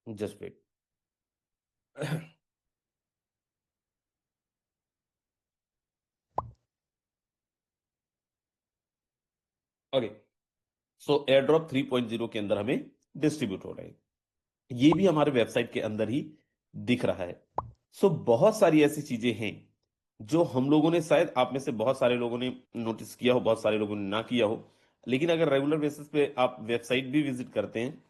Just wait. Okay. So AirDrop 3.0 के अंदर हमें डिस्ट्रीब्यूट हो रहा है। ये भी हमारे वेबसाइट के अंदर ही दिख रहा है। सो बहुत सारी ऐसी चीजें हैं जो हम लोगों ने, शायद आप में से बहुत सारे लोगों ने नोटिस किया हो, बहुत सारे लोगों ने ना किया हो। लेकिन अगर रेगुलर बेसिस पे आप वेबसाइट भी विजिट करते हैं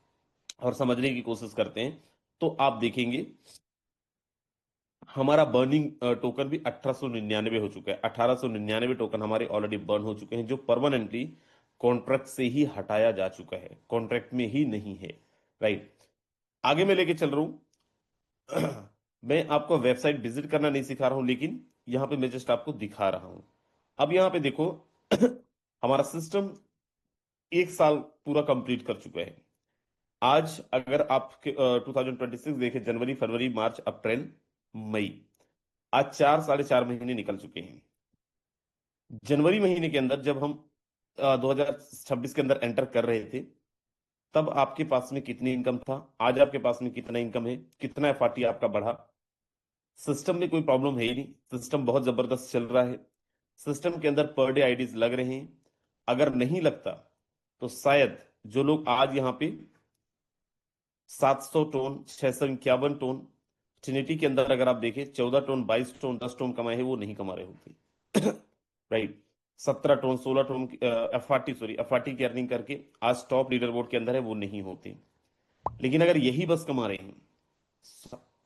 और समझने की कोशिश करते हैं, तो आप देखेंगे हमारा बर्निंग टोकन भी 1899 हो चुका है। 1899 टोकन हमारे ऑलरेडी बर्न हो चुके हैं, जो परमानेंटली कॉन्ट्रैक्ट से ही हटाया जा चुका है, कॉन्ट्रैक्ट में ही नहीं है। राइट। आगे मैं लेके चल रहा हूं। मैं आपको वेबसाइट विजिट करना नहीं सिखा रहा हूं, लेकिन यहां पे मैं जस्ट आपको दिखा रहा हूं। अब यहां पे देखो, हमारा सिस्टम एक साल पूरा कंप्लीट कर चुका है। आज अगर आप 2026 देखें, जनवरी फरवरी मार्च अप्रैल मई, आज 4 साढ़े 4 महीने निकल चुके हैं। जनवरी महीने के अंदर जब हम 2026 के अंदर एंटर कर रहे थे, तब आपके पास में कितनी इनकम था, आज आपके पास में कितना इनकम है, कितना एफआरटी आपका बढ़ा। सिस्टम में कोई प्रॉब्लम है ही नहीं, सिस्टम बहुत जबरदस्त चल रहा है। सिस्टम के अंदर पर डे आईडीज लग रहे हैं। अगर नहीं लगता तो शायद जो लोग आज यहाँ पे 700 टोन, 651 टोन, ट्रिनिटी के अंदर अगर आप देखें 14 टोन, 22 टोन, 10 टोन कमाए हैं, वो नहीं कमा रहे होते। Right. 17 tone, 16 tone FRT, sorry FRT की अर्निंग करके आज टॉप लीडर बोर्ड के अंदर है, वो नहीं होते। लेकिन अगर यही बस कमा रहे हैं,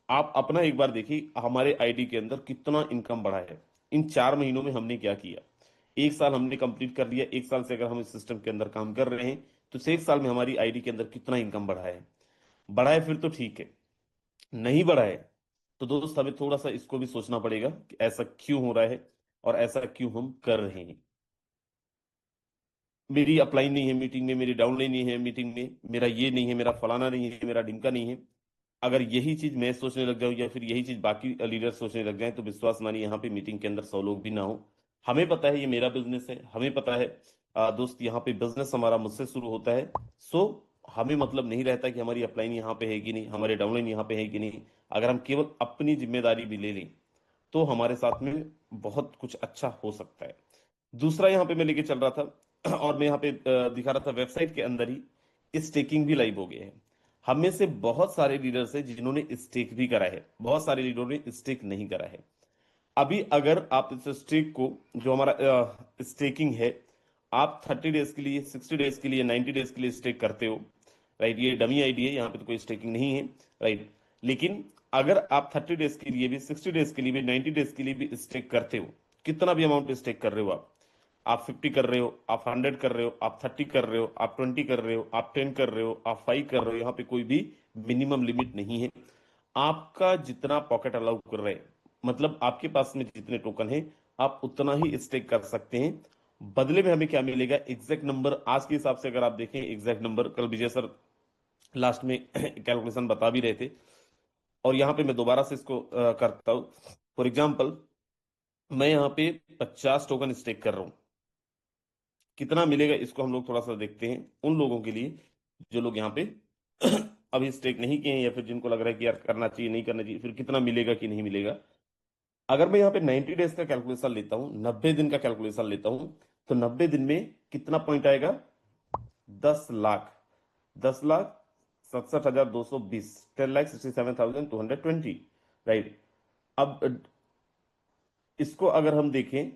आप अपना एक बार देखिए हमारे आईडी के अंदर कितना इनकम बढ़ा है। इन 4 महीनों में हमने क्या किया। एक साल हमने कंप्लीट कर लिया, एक साल से अगर हम इस सिस्टम के अंदर काम कर रहे हैं, तो इस एक साल में हमारी आईडी के अंदर कितना इनकम बढ़ा है। बढ़ा है फिर तो ठीक है, नहीं बढ़ा है तो दोस्त हमें थोड़ा सा इसको भी सोचना पड़ेगा कि ऐसा क्यों हो रहा है और ऐसा क्यों हम कर रहे हैं। मेरी अपलाइन नहीं है मीटिंग में, मेरी डाउनलाइन नहीं है मीटिंग में, मेरा ये नहीं है, मेरा फलाना नहीं है, मेरा ढिमका नहीं है। अगर यही चीज मैं सोचने लग जाऊं या फिर यही चीज बाकी लीडर सोचने लग जाए, तो विश्वास मानिए यहाँ पे मीटिंग के अंदर 100 लोग भी ना हो। हमें पता है ये मेरा बिजनेस है, हमें पता है दोस्त यहाँ पे बिजनेस हमारा मुझसे शुरू होता है। सो हमें मतलब नहीं रहता कि हमारी अपलाइन यहाँ पे है कि नहीं, हमारे डाउनलाइन यहाँ पे है कि नहीं। अगर हम केवल अपनी जिम्मेदारी भी ले लें, तो हमारे साथ में बहुत कुछ अच्छा हो सकता है। दूसरा यहाँ पे मैं लेके चल रहा था, और मैं यहाँ पे दिखा रहा था वेबसाइट के अंदर ही स्टेकिंग भी लाइव हो गया है। हम में से बहुत सारे लीडर्स हैं जिन्होंने स्टेक भी करा है, बहुत सारे लीडरों ने स्टेक नहीं करा है। अभी अगर आप इस स्टेक को, जो हमारा स्टेकिंग है, आप 30 डेज के लिए, 60 डेज के लिए, 90 डेज के लिए स्टेक करते हो। राइट। ये डमी आईडी है, यहाँ पे तो कोई स्टेकिंग नहीं है। राइट। लेकिन अगर आप 30 डेज के लिए भी, 60 डेज के लिए भी, 90 डेज के लिए भी स्टेक करते हो, कितना भी अमाउंट स्टेक कर रहे हो आप 50 कर रहे हो, आप 100 कर रहे हो, आप 30 कर रहे हो, आप 20 कर रहे हो, आप 10 कर रहे हो, आप 5 कर रहे हो, यहाँ पे कोई भी मिनिमम लिमिट नहीं है। आपका जितना पॉकेट अलाउ कर रहे हैं, मतलब आपके पास में जितने टोकन है, आप उतना ही स्टेक कर सकते हैं। बदले में हमें क्या मिलेगा, एग्जैक्ट नंबर आज के हिसाब से अगर आप देखें, एग्जैक्ट नंबर कल विजय सर लास्ट में कैलकुलेशन बता भी रहे थे, और यहाँ पे मैं दोबारा से इसको करता हूँ। फॉर एग्जाम्पल, मैं यहाँ पे 50 टोकन स्टेक कर रहा हूँ। कितना मिलेगा इसको हम लोग थोड़ा सा देखते हैं उन लोगों के लिए जो लोग यहाँ पे अभी स्टेक नहीं किए हैं, या फिर जिनको लग रहा है कि यार करना चाहिए नहीं करना चाहिए, फिर कितना मिलेगा कि नहीं मिलेगा। अगर मैं यहाँ पे 90 डेज का कैलकुलेशन लेता हूँ, 90 दिन का कैलकुलेशन लेता हूँ, तो 90 दिन में कितना पॉइंट आएगा, 10 लाख। 10,67,220, 10,67,220। राइट। अब इसको अगर हम देखें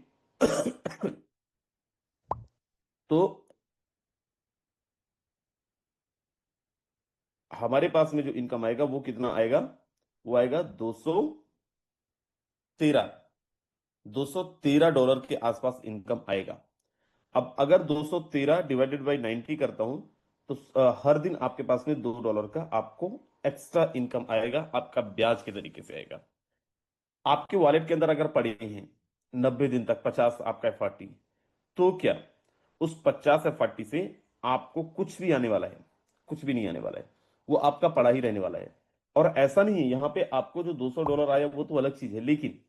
तो हमारे पास में जो इनकम आएगा वो कितना आएगा, वो आएगा 213, $213 के आसपास इनकम आएगा। अब अगर 213 डिवाइडेड बाई 90 करता हूं, तो हर दिन आपके पास में $2 का आपको एक्स्ट्रा इनकम आएगा, आपका ब्याज के तरीके से आएगा। आपके वॉलेट के अंदर अगर पड़े हैं 90 दिन तक 50 आपका एफआरटी, तो क्या उस 50 एफआरटी से आपको कुछ भी आने वाला है, कुछ भी नहीं आने वाला है, वो आपका पड़ा ही रहने वाला है। और ऐसा नहीं है, यहाँ पे आपको जो $200 आया वो तो अलग चीज है, लेकिन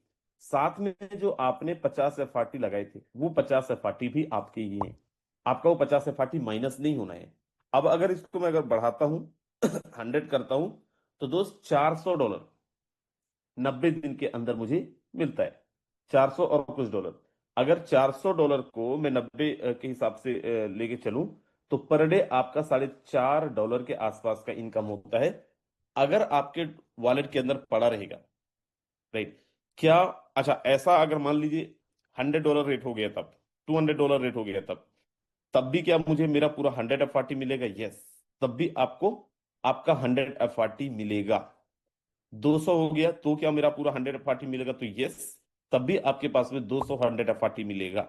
साथ में जो आपने 50 एफआरटी लगाए थे, वो 50 एफआरटी भी आपके ही हैं। आपका वो 50 एफआरटी माइनस नहीं होना है। अब अगर इसको मैं अगर बढ़ाता हूं 100 करता हूं, तो दोस्त $400 90 दिन के अंदर मुझे मिलता है, 400 और कुछ डॉलर। अगर $400 को मैं 90 के हिसाब से लेके चलूं, तो पर डे आपका $4.5 के आसपास का इनकम होता है, अगर आपके वॉलेट के अंदर पड़ा रहेगा। राइट। क्या, अच्छा ऐसा अगर मान लीजिए $100 रेट हो गया तब, $200 रेट हो गया तब, तब भी क्या मुझे मेरा पूरा 100 FRT मिलेगा? यस। तब भी आपको आपका 100 FRT मिलेगा। 200 हो गया तो क्या मेरा पूरा 100 FRT मिलेगा? तो यस, तब भी आपके पास में 200 100 FRT मिलेगा।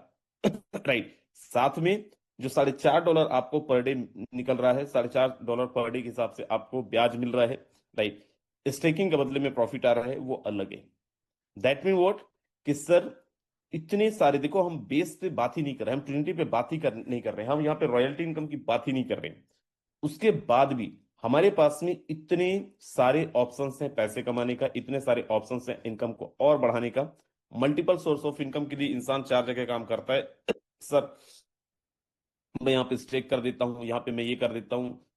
राइट। साथ में जो $4.5 आपको पर डे निकल रहा है, $4.5 पर डे के हिसाब से आपको ब्याज मिल रहा है। राइट। स्टेकिंग के बदले में प्रॉफिट आ रहा है, वो अलग है। दैट मीन व्हाट, कि सर इतने सारे, देखो हम बेस पे बात ही नहीं कर रहे, हम ट्रिनिटी पे बात ही नहीं कर रहे, हम यहाँ पे रॉयल्टी इनकम की बात ही नहीं कर रहे। उसके बाद भी हमारे पास में इतने सारे ऑप्शंस हैं पैसे कमाने का, इतने सारे ऑप्शंस हैं इनकम को और बढ़ाने का। मल्टीपल सोर्स ऑफ इनकम के लिए इंसान 4 जगह काम करता है। सर मैं यहाँ पे स्टेक कर देता हूँ, यहाँ पे मैं ये कर देता हूँ,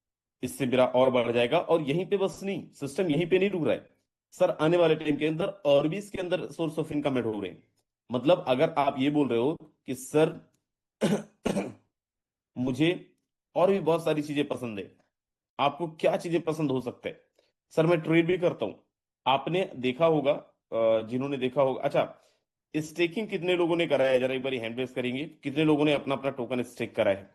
इससे मेरा और बढ़ जाएगा। और यहीं पे बस नहीं, सिस्टम यहीं पे नहीं रुक रहा है सर, आने वाले टाइम के अंदर और भी इसके अंदर सोर्स ऑफ इनकम ऐड हो रहे हैं। मतलब अगर आप ये बोल रहे हो कि सर मुझे और भी बहुत सारी चीजें पसंद है, आपको क्या चीजें पसंद हो सकते हैं? सर मैं ट्रेड भी करता हूं। आपने देखा होगा, जिन्होंने देखा होगा, अच्छा स्टेकिंग कितने लोगों ने करा है, जरा एक बार हैंड रेस करेंगे, कितने लोगों ने अपना अपना टोकन स्टेक करा है?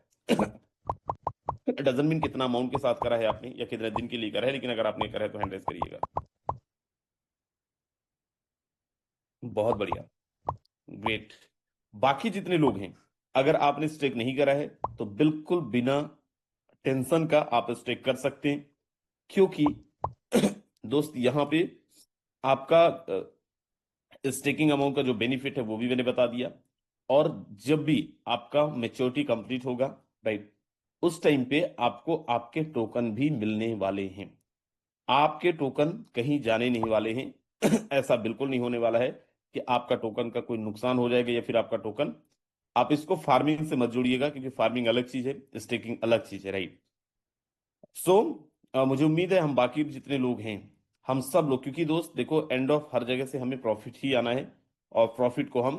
डजन मीन कितना अमाउंट के साथ करा है आपने, या कितने दिन के लिए करा है, लेकिन अगर आपने करा है तो हैंड रेस करिएगा। बहुत बढ़िया, ग्रेट। बाकी जितने लोग हैं, अगर आपने स्टेक नहीं करा है तो बिल्कुल बिना टेंशन का आप स्टेक कर सकते हैं, क्योंकि दोस्त यहाँ पे आपका स्टेकिंग अमाउंट का जो बेनिफिट है वो भी मैंने बता दिया। और जब भी आपका मेच्योरिटी कंप्लीट होगा, राइट, उस टाइम पे आपको आपके टोकन भी मिलने वाले हैं। आपके टोकन कहीं जाने नहीं वाले हैं। ऐसा बिल्कुल नहीं होने वाला है कि आपका टोकन का कोई नुकसान हो जाएगा या फिर आपका टोकन, आप इसको फार्मिंग से मत जोड़िएगा, क्योंकि फार्मिंग अलग चीज है, स्टेकिंग अलग चीज है। राइट। सो मुझे उम्मीद है हम बाकी जितने लोग हैं, हम सब लोग, क्योंकि दोस्त देखो एंड ऑफ हर जगह से हमें प्रॉफिट ही आना है, और प्रॉफिट को हम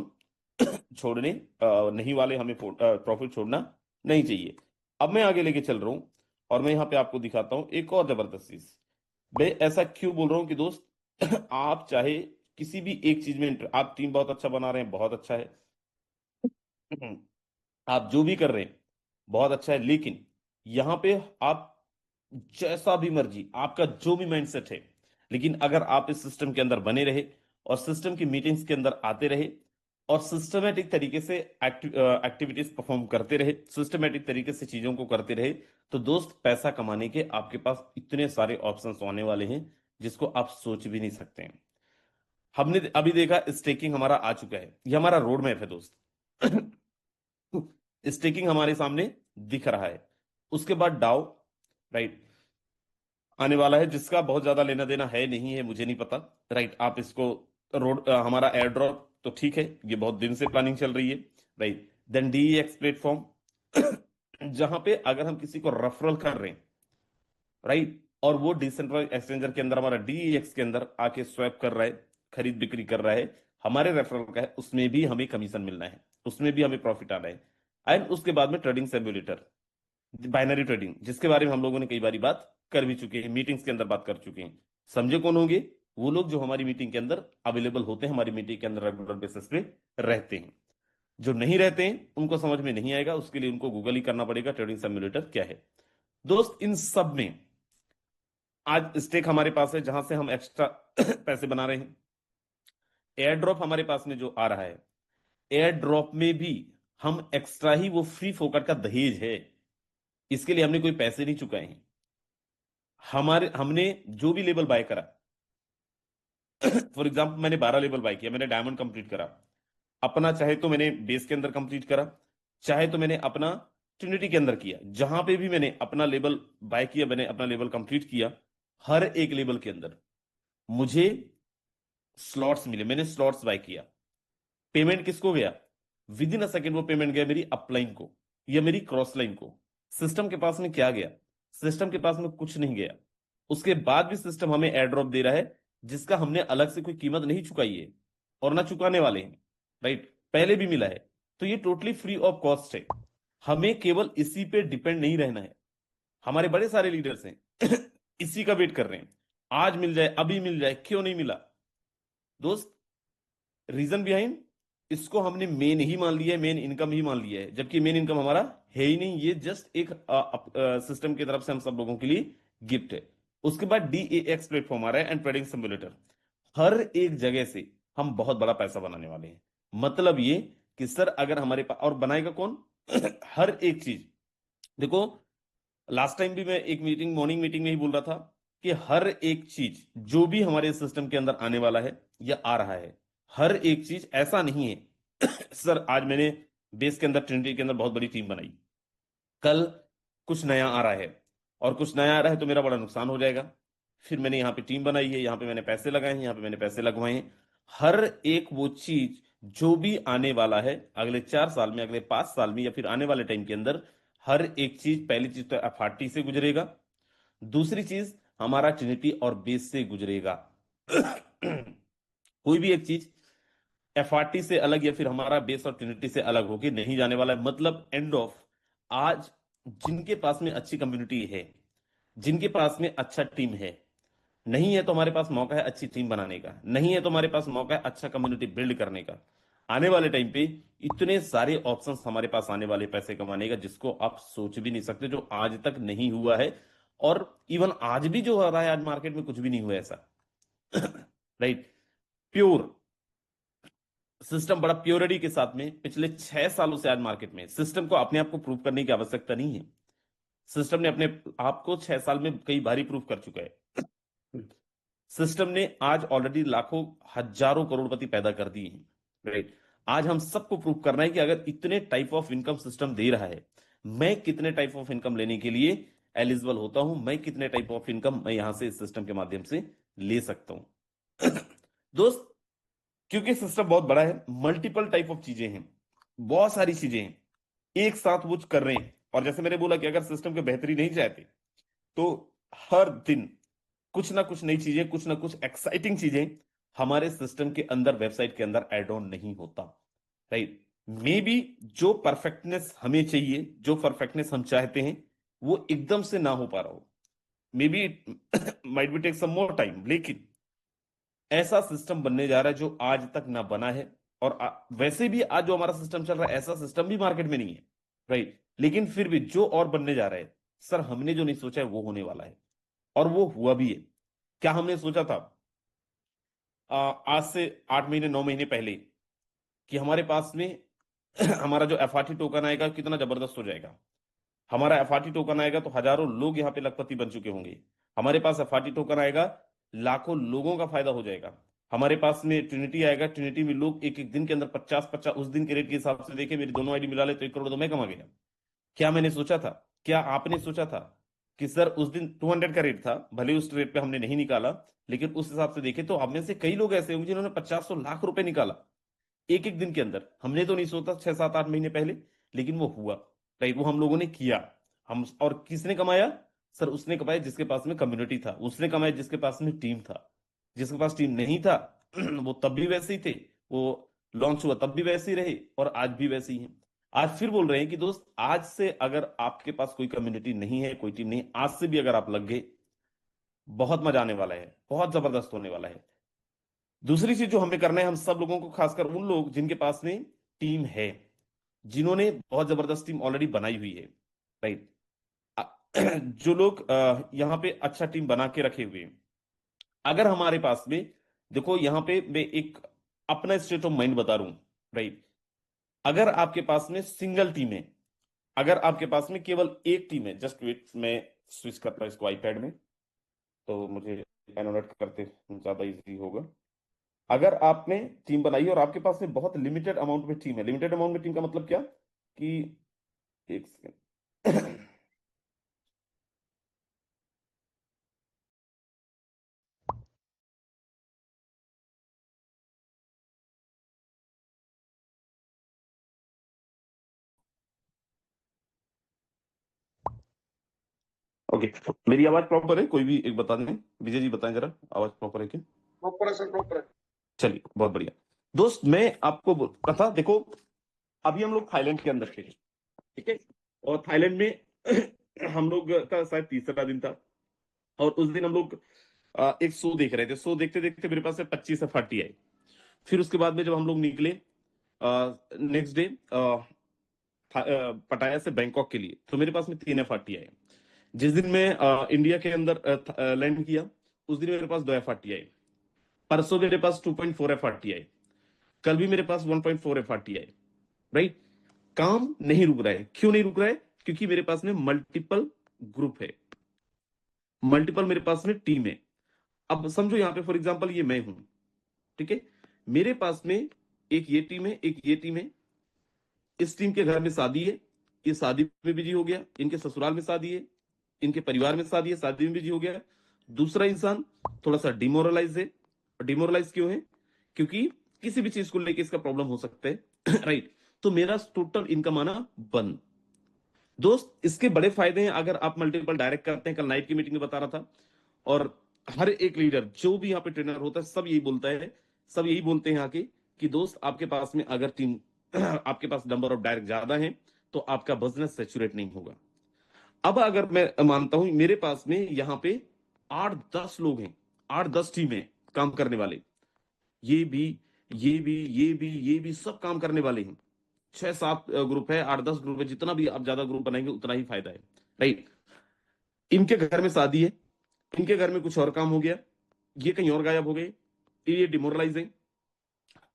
छोड़ने नहीं वाले, हमें प्रॉफिट छोड़ना नहीं चाहिए। अब मैं आगे लेके चल रहा हूं, और मैं यहाँ पे आपको दिखाता हूँ एक और जबरदस्त चीज। मैं ऐसा क्यों बोल रहा हूँ कि दोस्त आप चाहे किसी भी एक चीज में आप टीम बहुत अच्छा बना रहे हैं, बहुत अच्छा है। आप जो भी कर रहे हैं बहुत अच्छा है, लेकिन यहाँ पे आप जैसा भी मर्जी, आपका जो भी माइंडसेट है, लेकिन अगर आप इस सिस्टम के अंदर बने रहे और सिस्टम की मीटिंग्स के अंदर आते रहे और सिस्टमेटिक तरीके से एक्टिविटीज परफॉर्म करते रहे, सिस्टमेटिक तरीके से चीजों को करते रहे, तो दोस्त पैसा कमाने के आपके पास इतने सारे ऑप्शंस आने वाले हैं जिसको आप सोच भी नहीं सकते हैं। हमने अभी देखा स्टेकिंग हमारा आ चुका है, ये हमारा रोड मैप है दोस्त। स्टेकिंग हमारे सामने दिख रहा है। उसके बाद डाउ, राइट, आने वाला है, जिसका बहुत ज्यादा लेना देना है नहीं है, मुझे नहीं पता। राइट। आप इसको हमारा एयर ड्रॉप तो ठीक है, ये बहुत दिन से प्लानिंग चल रही है। राइट। देन DEX प्लेटफॉर्म, जहां पे अगर हम किसी को रेफरल कर रहे हैं, राइट, और वो डिसेंट्रलाइज एक्सचेंजर के अंदर हमारा DEX के अंदर आके स्वैप कर रहा है, खरीद बिक्री कर रहा है, हमारे रेफरल का है, उसमें भी हमें कमीशन मिलना है, उसमें भी हमें प्रॉफिट आना है। एंड उसके बाद में ट्रेडिंग सिम्युलेटर, बाइनरी ट्रेडिंग, जिसके बारे में हम लोगों ने कई बारी बात कर भी चुके हैं, मीटिंग्स के अंदर बात कर चुके हैं। समझे कौन होंगे? वो लोग जो हमारी मीटिंग के अंदर अवेलेबल होते हैं, हमारी मीटिंग के अंदर रेगुलर बेसिस पे रहते हैं। जो नहीं रहते हैं उनको समझ में नहीं आएगा, उसके लिए उनको गूगल ही करना पड़ेगा ट्रेडिंग सिम्युलेटर क्या है। दोस्त इन सब में आज स्टेक हमारे पास है, जहां से हम एक्स्ट्रा पैसे बना रहे हैं। एयर ड्रॉप हमारे पास में जो आ रहा है, एयर ड्रॉप में भी हम एक्स्ट्रा ही, वो फ्री फोकट का दहेज है, इसके लिए हमने कोई पैसे नहीं चुकाए हैं। हमने जो भी लेवल बाय करा, फॉर एग्जाम्पल मैंने 12 लेवल बाय किया, मैंने डायमंड कंप्लीट करा अपना, चाहे तो मैंने बेस के अंदर कंप्लीट करा, चाहे तो मैंने अपना ट्रिनिटी के अंदर किया, जहां पे भी मैंने अपना लेवल बाय किया, मैंने अपना लेवल कंप्लीट किया, हर एक लेवल के अंदर मुझे स्लॉट्स मिले, मैंने स्लॉट्स बाय किया। पेमेंट किसको गया? विद इन अ सेकेंड वो पेमेंट गया मेरी अपलाइन को या मेरी क्रॉस लाइन को। सिस्टम के पास में क्या गया? सिस्टम के पास में कुछ नहीं गया। उसके बाद भी सिस्टम हमें एयर ड्रॉप दे रहा है, जिसका हमने अलग से कोई कीमत नहीं चुकाई है और ना चुकाने वाले हैं, राइट, पहले भी मिला है। तो ये टोटली फ्री ऑफ कॉस्ट है। हमें केवल इसी पे डिपेंड नहीं रहना है। हमारे बड़े सारे लीडर्स हैं इसी का वेट कर रहे हैं, आज मिल जाए, अभी मिल जाए, क्यों नहीं मिला। दोस्त, रीजन बिहाइंड, इसको हमने मेन ही मान लिया है, मेन इनकम ही मान लिया है, जबकि मेन इनकम हमारा है ही नहीं। ये जस्ट एक सिस्टम की तरफ से हम सब लोगों के लिए गिफ्ट है। उसके बाद DAX प्लेटफॉर्म आ रहा है एंड ट्रेडिंग सिमुलेटर। हर एक जगह से हम बहुत बड़ा पैसा बनाने वाले हैं। मतलब ये कि सर अगर हमारे पास, और बनाएगा कौन हर एक चीज, देखो, लास्ट टाइम भी मैं एक मीटिंग, मॉर्निंग मीटिंग में ही बोल रहा था कि हर एक चीज जो भी हमारे सिस्टम के अंदर आने वाला है या आ रहा है, हर एक चीज ऐसा नहीं है सर आज मैंने बेस के अंदर, ट्रिनिटी के अंदर बहुत बड़ी टीम बनाई, कल कुछ नया आ रहा है, और कुछ नया आ रहा है तो मेरा बड़ा नुकसान हो जाएगा। फिर मैंने यहाँ पे टीम बनाई है, यहाँ पे मैंने पैसे लगाए हैं, यहाँ पे मैंने पैसे लगवाए हैं। हर एक वो चीज जो भी आने वाला है अगले 4 साल में, अगले 5 साल में, या फिर आने वाले टाइम के अंदर, हर एक चीज, पहली चीज तो FRT से गुजरेगा। दूसरी चीज हमारा ट्रिनिटी और बेस से गुजरेगा कोई भी एक चीज FRT से अलग या फिर हमारा बेस और ट्रिनिटी से अलग होके नहीं जाने वाला है। मतलब एंड ऑफ, आज जिनके पास में अच्छी कम्युनिटी है, जिनके पास में अच्छा टीम है, नहीं है तो हमारे पास मौका है अच्छी टीम बनाने का, नहीं है तो हमारे पास मौका है अच्छा कम्युनिटी बिल्ड करने का। आने वाले टाइम पे इतने सारे ऑप्शंस हमारे पास आने वाले पैसे कमाने का, जिसको आप सोच भी नहीं सकते, जो आज तक नहीं हुआ है। और इवन आज भी जो हो रहा है, आज मार्केट में कुछ भी नहीं हुआ है ऐसा राइट। प्योर सिस्टम, बड़ा प्योरिटी के साथ में पिछले 6 सालों से आज मार्केट में, सिस्टम को अपने आप को प्रूव करने की आवश्यकता नहीं है। सिस्टम ने अपने आप को 6 साल में कई बारी प्रूव कर चुका है। सिस्टम ने आज ऑलरेडी लाखों, हजारों करोड़पति पैदा कर दिए हैं, राइट। आज हम सबको प्रूव करना है कि अगर इतने टाइप ऑफ इनकम सिस्टम दे रहा है, मैं कितने टाइप ऑफ इनकम लेने के लिए एलिजिबल होता हूं, मैं कितने टाइप ऑफ इनकम मैं यहां से इस सिस्टम के माध्यम से ले सकता हूं दोस्त, क्योंकि सिस्टम बहुत बड़ा है, मल्टीपल टाइप ऑफ चीजें हैं, बहुत सारी चीजें हैं एक साथ वो कर रहे हैं। और जैसे मैंने बोला कि अगर सिस्टम के बेहतरी नहीं चाहते, तो हर दिन कुछ ना कुछ नई चीजें, कुछ ना कुछ एक्साइटिंग चीजें हमारे सिस्टम के अंदर, वेबसाइट के अंदर एड ऑन नहीं होता, राइट। मे बी जो परफेक्टनेस हमें चाहिए, जो परफेक्टनेस हम चाहते हैं, वो एकदम से ना हो पा रहा हो। Maybe it might be take some more time, लेकिन ऐसा सिस्टम बनने जा रहा है जो आज तक ना बना है। और वैसे भी आज जो हमारा सिस्टम चल रहा है, ऐसा सिस्टम भी मार्केट में नहीं है, राइट। लेकिन फिर भी जो और बनने जा रहा है, सर हमने जो नहीं सोचा है वो होने वाला है, और वो हुआ भी है। क्या हमने सोचा था आज से 8 महीने, 9 महीने पहले, कि हमारे पास में हमारा जो FRT टोकन आएगा कितना जबरदस्त हो जाएगा। हमारा FRT टोकन आएगा तो हजारों लोग यहाँ पे लखपति बन चुके होंगे। हमारे पास FRT टोकन आएगा, लाखों लोगों का फायदा हो जाएगा। हमारे पास में ट्रिनिटी आएगा, ट्रिनिटी में लोग एक एक दिन के अंदर 50-50, उस दिन के रेट के हिसाब से देखे, मेरी दोनों आईडी मिला ले तो 1 करोड़ तो मैं कमा गया। क्या मैंने सोचा था, क्या आपने सोचा था कि सर उस दिन 200 का रेट था, भले उस रेट पे हमने नहीं निकाला, लेकिन उस हिसाब से देखे तो हम में से कई लोग ऐसे होंगे जिन्होंने 50-100 लाख रुपए निकाला एक एक दिन के अंदर। हमने तो नहीं सोचा 6-7-8 महीने पहले, लेकिन वो हुआ, राइट, वो हम लोगों ने किया। हम, और किसने कमाया, सर उसने कमाया जिसके पास में कम्युनिटी था, उसने कमाया जिसके पास में टीम था। जिसके पास टीम नहीं था वो तब भी वैसे ही थे, वो लॉन्च हुआ तब भी वैसे ही रहे, और आज भी वैसे ही हैं। आज फिर बोल रहे हैं कि दोस्त, आज से अगर आपके पास कोई कम्युनिटी नहीं है, कोई टीम नहीं, आज से भी अगर आप लग गए, बहुत मजा आने वाला है, बहुत जबरदस्त होने वाला है। दूसरी चीज जो हमें करना है, हम सब लोगों को, खासकर उन लोग जिनके पास में टीम है, जिन्होंने बहुत जबरदस्त टीम ऑलरेडी बनाई हुई है, राइट। जो लोग यहाँ पे अच्छा टीम बना के रखे हुए हैं, अगर हमारे पास में, देखो यहाँ पे मैं एक अपना स्टेट ऑफ माइंड बता रहा हूं, राइट। अगर आपके पास में सिंगल टीम है, अगर आपके पास में केवल एक टीम है, जस्ट वेट, मैं स्विच करता हूं इसको आईपैड में, तो मुझे एनोटेट करते ज्यादा इजी होगा। अगर आपने टीम बनाई है और आपके पास में बहुत लिमिटेड अमाउंट में टीम है, लिमिटेड अमाउंट में टीम का मतलब क्या, कि एक सेकेंड ओके, मेरी आवाज प्रॉपर है? कोई भी एक बता दें, विजय जी बताएं जरा, आवाज प्रॉपर है क्या? प्रॉपर है सर, प्रॉपर है। चलिए बहुत बढ़िया। दोस्त मैं आपको बोलता था, देखो अभी हम लोग थाईलैंड के अंदर थे, ठीक है, और थाईलैंड में हम लोग का शायद तीसरा दिन था, और उस दिन हम लोग एक शो देख रहे थे। शो देखते देखते मेरे पास 25 FRT आई। फिर उसके बाद में जब हम लोग निकले नेक्स्ट डे पटाया से बैंकॉक के लिए, तो मेरे पास में 3 FRT आए। जिस दिन मैं इंडिया के अंदर लैंड किया, उस दिन मेरे पास 2 FRT आए। परसों मेरे पास 2.4 FRT आए। कल भी मेरे पास 1.4 FRT आए। राइट, काम नहीं रुक रहा है। क्यों नहीं रुक रहा है? क्योंकि मेरे पास में मल्टीपल ग्रुप है, मल्टीपल मेरे पास में टीम है। अब समझो यहाँ पे फॉर एग्जांपल ये मैं हूं, ठीक है, मेरे पास में एक ये टीम है, एक ये टीम है। इस टीम के घर में शादी है, ये शादी में बिजी हो गया। इनके ससुराल में शादी है, इनके परिवार में शादी है, शादी में बिजी हो गया। दूसरा इंसान थोड़ा सा डिमोरलाइज है। डिमोरलाइज क्यों है? क्योंकि किसी भी चीज को लेकर इसका प्रॉब्लम हो सकता है। राइट, तो मेरा टोटल इनकम आना बंद। दोस्त इसके बड़े फायदे हैं अगर आप मल्टीपल डायरेक्ट करते हैं। कल नाइट की मीटिंग में बता रहा था, और हर एक लीडर जो भी यहाँ पे ट्रेनर होता है सब यही बोलता है, सब यही बोलते हैं यहाँ के, कि दोस्त आपके पास में अगर टीम आपके पास नंबर ऑफ डायरेक्ट ज्यादा है तो आपका बिजनेस सेचुरेट नहीं होगा। अब अगर मैं मानता हूं मेरे पास में यहाँ पे 8-10 लोग हैं, 8-10 टीमें काम करने वाले, ये भी ये भी सब काम करने वाले हैं। 6-7 ग्रुप है, 8-10 ग्रुप है, जितना भी आप ज्यादा ग्रुप बनाएंगे उतना ही फायदा है। राइट, इनके घर में शादी है, इनके घर में कुछ और काम हो गया, ये कहीं और गायब हो गए, ये डिमोरलाइज है,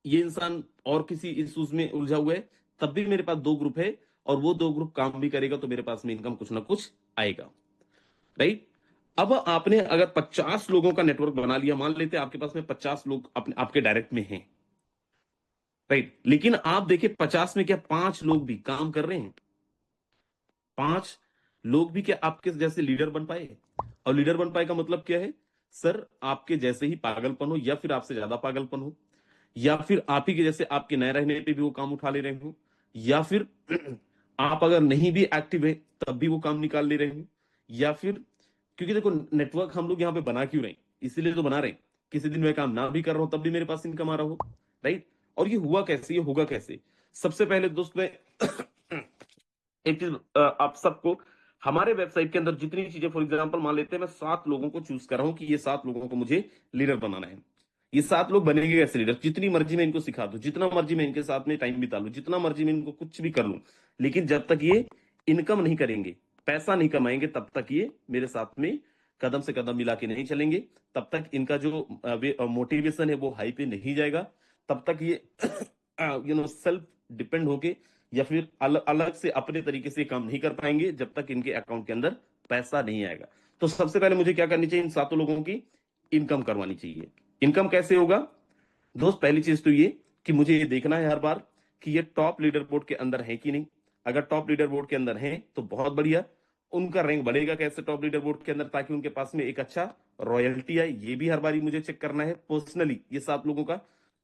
ये इंसान और किसी इश्यूज में उलझा हुआ है, तब भी मेरे पास 2 ग्रुप है, और वो 2 ग्रुप काम भी करेगा तो मेरे पास में इनकम कुछ ना कुछ आएगा। राइट, अब आपने अगर 50 लोगों का नेटवर्क बना लिया, मान लेते हैं आपके पास में 50 लोग अपने आपके डायरेक्ट में हैं। राइट, लेकिन आप देखिए 50 में क्या 5 लोग भी काम कर रहे हैं? 5 लोग भी क्या आपके जैसे लीडर बन पाए? और लीडर बन पाए का मतलब क्या है? सर आपके जैसे ही पागलपन हो, या फिर आपसे ज्यादा पागलपन हो, या फिर आप ही के जैसे आपके नए रहने पे भी वो काम उठा ले रहे हो, या फिर आप अगर नहीं भी एक्टिव है तब भी वो काम निकाल ले रहे हो, या फिर क्योंकि देखो नेटवर्क हम लोग यहाँ पे बना क्यों रहे हैं? इसीलिए तो बना रहे हैं, किसी दिन मैं काम ना भी कर रहा हूं तब भी मेरे पास इनकम आ रहा हो। राइट, और ये हुआ कैसे, ये होगा कैसे? सबसे पहले दोस्त मैं एक चीज आप सबको, हमारे वेबसाइट के अंदर जितनी चीजें, फॉर एग्जांपल मान लेते हैं मैं 7 लोगों को चूज कर रहा हूं कि ये 7 लोगों को मुझे लीडर बनाना है। ये 7 लोग बनेंगे कैसे लीडर? जितनी मर्जी मैं इनको सिखा दूं, जितना मर्जी मैं इनके साथ में टाइम बिता लूं, जितना मर्जी मैं इनको कुछ भी कर लूं, लेकिन जब तक ये इनकम नहीं करेंगे, पैसा नहीं कमाएंगे, तब तक ये मेरे साथ में कदम से कदम मिला के नहीं चलेंगे। तब तक इनका जो मोटिवेशन है वो हाई पे नहीं जाएगा। तब तक ये सेल्फ डिपेंड होके या फिर अलग अलग से अपने तरीके से काम नहीं कर पाएंगे जब तक इनके अकाउंट के अंदर पैसा नहीं आएगा। तो सबसे पहले मुझे क्या करनी चाहिए? इन 7 लोगों की इनकम करवानी चाहिए। इनकम कैसे होगा दोस्त? पहली चीज तो ये कि मुझे ये देखना है हर बार कि ये टॉप लीडर बोर्ड के अंदर है कि नहीं। अगर टॉप लीडर बोर्ड के अंदर है तो बहुत बढ़िया। उनका रैंक बढ़ेगा कैसे टॉप लीडर बोर्ड के अंदर? ताकि उनके पास में एक अच्छा रॉयल्टी आए, ये भी हर बार मुझे चेक करना है पर्सनली, ये 7 लोगों का।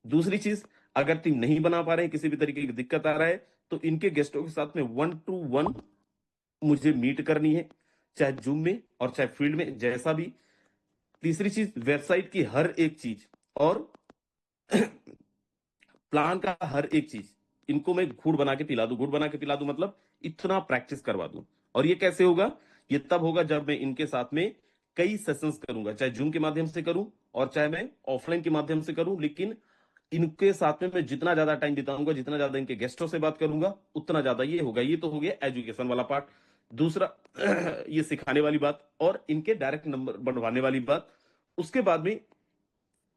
दूसरी चीज, अगर टीम नहीं बना पा रहे हैं, किसी भी तरीके की दिक्कत आ रहा है, तो इनके गेस्टों के साथ में 1-to-1 मुझे मीट करनी है, चाहे जूम में और चाहे फील्ड में, जैसा भी। तीसरी चीज, वेबसाइट की हर एक चीज और प्लान का हर एक चीज इनको मैं घूट बना के पिला दूं। घूट बना के पिला दूं मतलब इतना प्रैक्टिस करवा दूं। और ये कैसे होगा? ये तब होगा जब मैं इनके साथ में कई सेशंस करूंगा, चाहे जूम के माध्यम से करूं और चाहे मैं ऑफलाइन के माध्यम से करूं। लेकिन इनके साथ में मैं जितना ज्यादा टाइम बिताऊंगा, जितना ज्यादा इनके गेस्टों से बात करूंगा, उतना ज्यादा ये होगा। ये तो हो गया एजुकेशन वाला पार्ट। दूसरा ये सिखाने वाली बात और इनके डायरेक्ट नंबर बढ़वाने वाली बात। उसके बाद में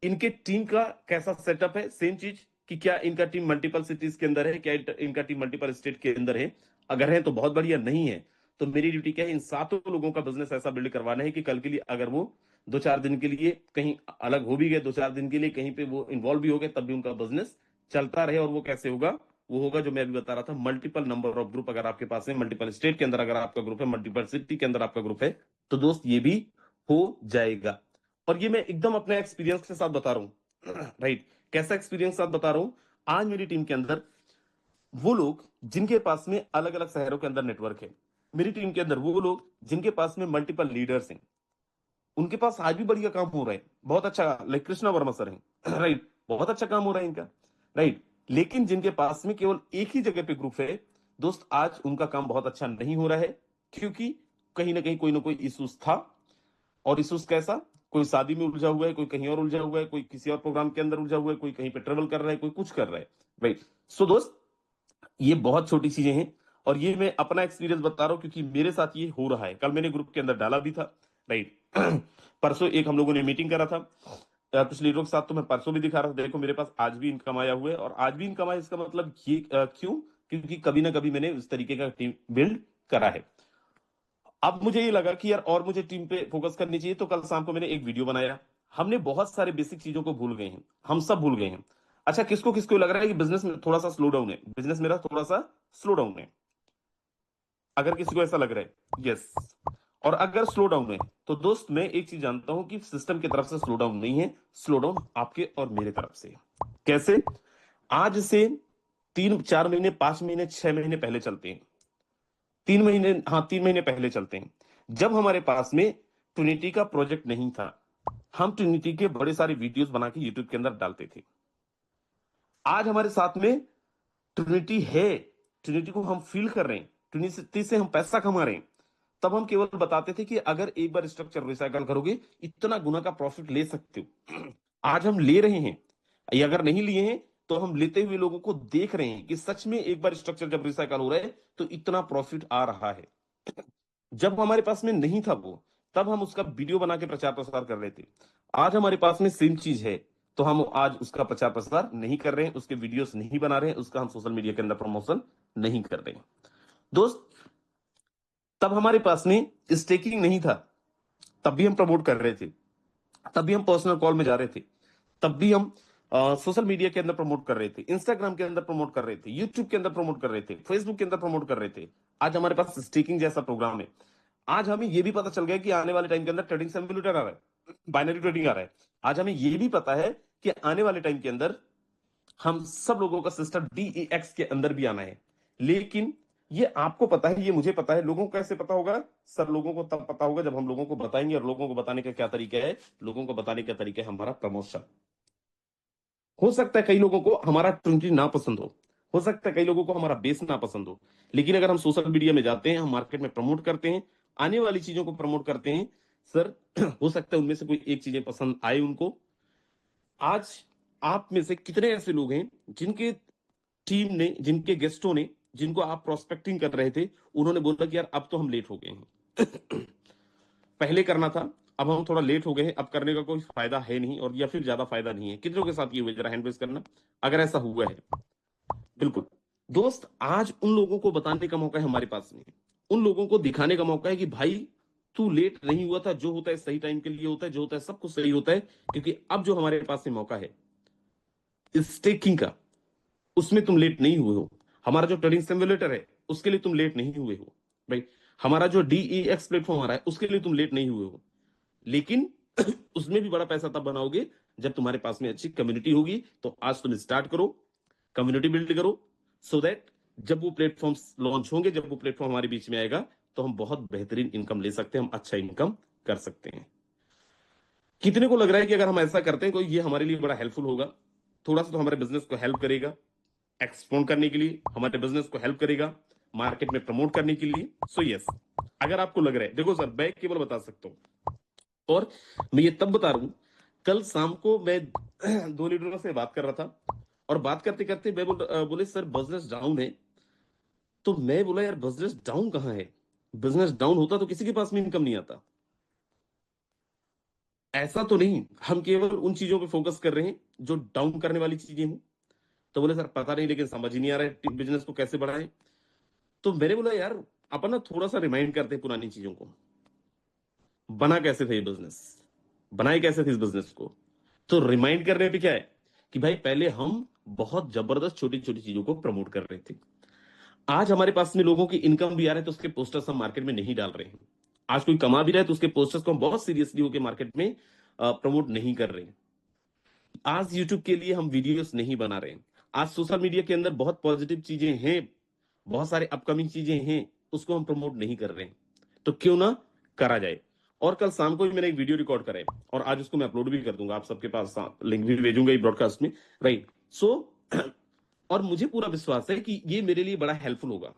इनके टीम का कैसा सेटअप है, सेम चीज कि क्या इनका टीम मल्टीपल सिटीज के अंदर है, क्या इनका टीम मल्टीपल स्टेट के अंदर है। अगर है तो बहुत बढ़िया, नहीं है तो मेरी ड्यूटी क्या है? इन 7 लोगों का बिजनेस ऐसा बिल्ड करवाना है कि कल के लिए अगर वो 2-4 दिन के लिए कहीं अलग हो भी गए, 2-4 दिन के लिए कहीं पे वो इन्वॉल्व भी हो गए, तब भी उनका बिजनेस चलता रहे। और वो कैसे होगा? वो होगा जो मैं अभी बता रहा था, मल्टीपल नंबर ऑफ ग्रुप अगर आपके पास है, मल्टीपल स्टेट के अंदर अगर आपका ग्रुप है, मल्टीपल सिटी के अंदर आपका ग्रुप है, तो दोस्त ये भी हो जाएगा। और ये मैं एकदम अपने एक्सपीरियंस के साथ बता रहा हूँ। राइट, कैसा एक्सपीरियंस साथ बता रहा हूँ? आज मेरी टीम के अंदर वो लोग जिनके पास में अलग अलग शहरों के अंदर नेटवर्क है, मेरी टीम के अंदर वो लोग जिनके पास में मल्टीपल लीडर्स हैं, उनके पास आज भी बढ़िया काम हो रहा है, बहुत अच्छा, लाइक कृष्णा वर्मा सर हैं राइट, बहुत अच्छा काम हो रहा है इनका, राइट। लेकिन जिनके पास में केवल एक ही जगह पे ग्रुप है दोस्त, आज उनका काम बहुत अच्छा नहीं हो रहा है, क्योंकि कहीं ना कोई इशूज था। और इशूज कैसा, कोई शादी में उलझा हुआ है, कोई कहीं और उलझा हुआ है, कोई किसी और प्रोग्राम के अंदर उलझा हुआ है, कोई कहीं पे ट्रेवल कर रहा है, कोई कुछ कर रहा है, राइट। सो दोस्त, ये बहुत छोटी चीजें हैं, और ये मैं अपना एक्सपीरियंस बता रहा हूं क्योंकि मेरे साथ ये हो रहा है। कल मैंने ग्रुप के अंदर डाला भी था, राइट। परसों एक हम लोगों ने मीटिंग करा था कुछ लीडरों के साथ, तो मैं परसों भी दिखा रहा था, देखो मेरे पास आज भी इनकम आया हुआ है, और आज भी इनकम आया, इसका मतलब ये क्यों, क्योंकि कभी ना कभी मैंने उस तरीके का टीम बिल्ड करा है। अब मुझे ये लगा कि यार और मुझे टीम पे फोकस करनी चाहिए, तो कल शाम को मैंने एक वीडियो बनाया। हमने बहुत सारे बेसिक चीजों को भूल गए हैं, हम सब भूल गए हैं। अच्छा, किसको किसको लग रहा है कि बिजनेस में थोड़ा सा स्लो डाउन है, बिजनेस मेरा थोड़ा सा स्लो डाउन है, अगर किसी को ऐसा लग रहा है, यस। और अगर स्लो डाउन है तो दोस्त मैं एक चीज जानता हूं कि सिस्टम की तरफ से स्लो डाउन नहीं है, स्लो डाउन आपके और मेरे तरफ से है। कैसे? आज से 3 4 महीने, 5 महीने, 6 महीने पहले चलते हैं, 3 महीने, हाँ 3 महीने पहले चलते हैं, जब हमारे पास में ट्रिनिटी का प्रोजेक्ट नहीं था, हम ट्रिनिटी के बड़े सारे वीडियोस बना के यूट्यूब के अंदर डालते थे। आज हमारे साथ में ट्रिनिटी है, ट्रिनिटी को हम फील कर रहे हैं, ट्रिनिटी से हम पैसा कमा रहे हैं, तब हम केवल बताते थे कि अगर एक बार स्ट्रक्चर रिसाइकल करोगे इतना गुना का प्रॉफिट ले सकते हो। आज हम ले रहे हैं, या अगर नहीं लिए हैं तो हम लेते हुए लोगों को देख रहे हैं कि सच में एक बार स्ट्रक्चर जब रिसाइकल हो रहा है तो इतना प्रॉफिट आ रहा है। जब हमारे पास में नहीं था वो, तब हम उसका वीडियो बना के प्रचार प्रसार कर रहे थे। आज हमारे पास में सेम चीज है, तो हम आज उसका प्रचार प्रसार नहीं कर रहे हैं, उसके वीडियोस नहीं बना रहे हैं, उसका हम सोशल मीडिया के अंदर प्रमोशन नहीं कर रहे हैं। दोस्त, तब हमारे पास में स्टेकिंग नहीं था, तब भी हम प्रमोट कर रहे थे, तब भी हम पर्सनल कॉल में जा रहे थे, तब भी हम सोशल मीडिया के अंदर प्रमोट कर रहे थे, इंस्टाग्राम के अंदर प्रमोट कर रहे थे, यूट्यूब के अंदर प्रमोट कर रहे थे, फेसबुक के अंदर प्रमोट कर रहे थे। आज हमारे पास स्टेकिंग जैसा प्रोग्राम है। आज हमें यह भी पता चल गया कि आने वाले टाइम के अंदर ट्रेडिंग सिम्युलेटर आ रहा है, बाइनरी ट्रेडिंग आ रहा है। आज हमें यह भी पता है कि आने वाले टाइम के अंदर हम सब लोगों का सिस्टम डीईएक्स के अंदर भी आना है। लेकिन ये आपको पता है, ये मुझे पता है, लोगों को कैसे पता होगा? सर, लोगों को तब पता होगा जब हम लोगों को बताएंगे, और लोगों को बताने का क्या तरीका है? लोगों को बताने का तरीका है हमारा प्रमोशन। हो सकता है कई लोगों को हमारा ट्रिनिटी ना पसंद हो सकता है कई लोगों को हमारा बेस ना पसंद हो, लेकिन अगर हम सोशल मीडिया में जाते हैं, हम मार्केट में प्रमोट करते हैं, आने वाली चीजों को प्रमोट करते हैं, सर हो सकता है उनमें से कोई एक चीजें पसंद आए उनको। आज आप में से कितने ऐसे लोग हैं जिनके टीम ने, जिनके गेस्टों ने, जिनको आप प्रोस्पेक्टिंग कर रहे थे, उन्होंने बोला कि यार अब तो हम लेट हो गए हैं, पहले करना था, अब हम थोड़ा लेट हो गए हैं, अब करने का कोई फायदा है नहीं, और या फिर ज्यादा फायदा नहीं है। कितनों के साथ ये हुआ, जरा हैंड रेज करना अगर ऐसा हुआ है। बिल्कुल। दोस्त, आज उन लोगों को बताने का मौका है हमारे पास में, उन लोगों को दिखाने का मौका है कि भाई तू लेट नहीं हुआ था, जो होता है सही टाइम के लिए होता है, जो होता है सब कुछ सही होता है। क्योंकि अब जो हमारे पास में मौका है स्टेकिंग का, उसमें तुम लेट नहीं हुए हो। हमारा जो ट्रेडिंग सिम्युलेटर है उसके लिए तुम लेट नहीं हुए हो भाई। हमारा जो डीईएक्स प्लेटफॉर्म आ रहा है उसके लिए तुम लेट नहीं हुए हो। लेकिन उसमें भी बड़ा पैसा तब बनाओगे जब तुम्हारे पास में अच्छी कम्युनिटी होगी। तो आज तुम स्टार्ट करो, कम्युनिटी बिल्ड करो, सो दैट जब वो प्लेटफॉर्म लॉन्च होंगे, जब वो प्लेटफॉर्म हमारे बीच में आएगा, तो हम बहुत बेहतरीन इनकम ले सकते हैं, हम अच्छा इनकम कर सकते हैं। कितने को लग रहा है कि अगर हम ऐसा करते हैं तो ये हमारे लिए बड़ा हेल्पफुल होगा? थोड़ा सा तो हमारे बिजनेस को हेल्प करेगा एक्सपोर्ट करने के लिए, हमारे बिजनेस को हेल्प करेगा मार्केट में प्रमोट करने के लिए। सो यस, अगर आपको लग रहा है, देखो सर मैं केवल बता सकता हूं, और मैं ये तब बता रहा हूं, कल शाम को मैं 2 लीडरों से बात कर रहा था, और बात करते करते मैं बोले सर बिजनेस डाउन है। तो मैं बोला यार बिजनेस डाउन कहाँ है? बिजनेस डाउन होता तो किसी के पास में इनकम नहीं आता, ऐसा तो नहीं। हम केवल उन चीजों पे फोकस कर रहे हैं जो डाउन करने वाली चीजें हो। तो बोले सर पता नहीं, लेकिन समझ ही नहीं आ रहा है बिजनेस को कैसे बढ़ाएं। तो मैंने बोला यार अपन ना थोड़ा सा रिमाइंड करते हैं पुरानी चीजों को, बना कैसे था ये बिजनेस, बनाए कैसे थे इस बिजनेस को। तो रिमाइंड करने पे क्या है कि भाई पहले हम बहुत जबरदस्त छोटी छोटी चीजों को प्रमोट कर रहे थे। आज हमारे पास में लोगों की इनकम भी आ रहे हैं तो उसके पोस्टर्स हम मार्केट में नहीं डाल रहे हैं। आज कोई कमा भी रहा है तो उसके पोस्टर्स को हम बहुत सीरियसली होकर मार्केट में प्रमोट नहीं कर रहे हैं। आज यूट्यूब के लिए हम वीडियोस नहीं बना रहे हैं। आज सोशल मीडिया के अंदर बहुत पॉजिटिव चीजें हैं, बहुत सारे अपकमिंग चीजें हैं, उसको हम प्रमोट नहीं कर रहे हैं, तो क्यों ना करा जाए। और कल शाम को भी मैंने एक वीडियो रिकॉर्ड करा है और आज उसको मैं अपलोड भी कर दूंगा, आप सबके पास लिंक भी भेजूंगा ब्रॉडकास्ट में, राइट। सो और मुझे पूरा विश्वास है कि ये मेरे लिए बड़ा हेल्पफुल होगा।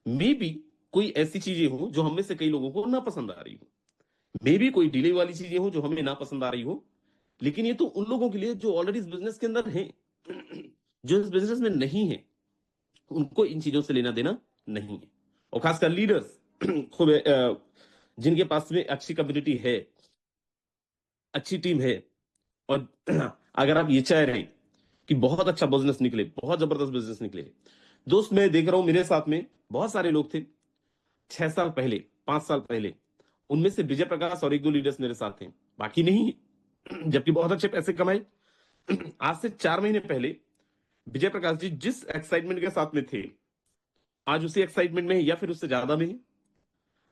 मे बी कोई ऐसी चीजें हो जो हम में से कई लोगों को ना पसंद आ रही हो, मे बी कोई डिले वाली चीजें हो जो हमें ना पसंद आ रही हो, लेकिन ये तो उन लोगों के लिए जो ऑलरेडी इस बिजनेस के अंदर हैं, जो इस बिजनेस में नहीं है, उनको इन चीजों से लेना देना नहीं है। और खासकर लीडर्स खूब जिनके पास में अच्छी कम्युनिटी है, अच्छी टीम है, और अगर आप ये चाह रहे हैं कि बहुत अच्छा बिजनेस निकले, बहुत जबरदस्त बिजनेस निकले, दोस्त मैं देख रहा हूं मेरे साथ में बहुत सारे लोग थे 6 साल पहले, 5 साल पहले, उनमें से विजय प्रकाश और एक दो लीडर्स मेरे साथ हैं, बाकी नहीं, जबकि बहुत अच्छे पैसे कमाए। आज से 4 महीने पहले विजय प्रकाश जी जिस एक्साइटमेंट के साथ में थे, आज उसी एक्साइटमेंट में है या फिर उससे ज्यादा में है।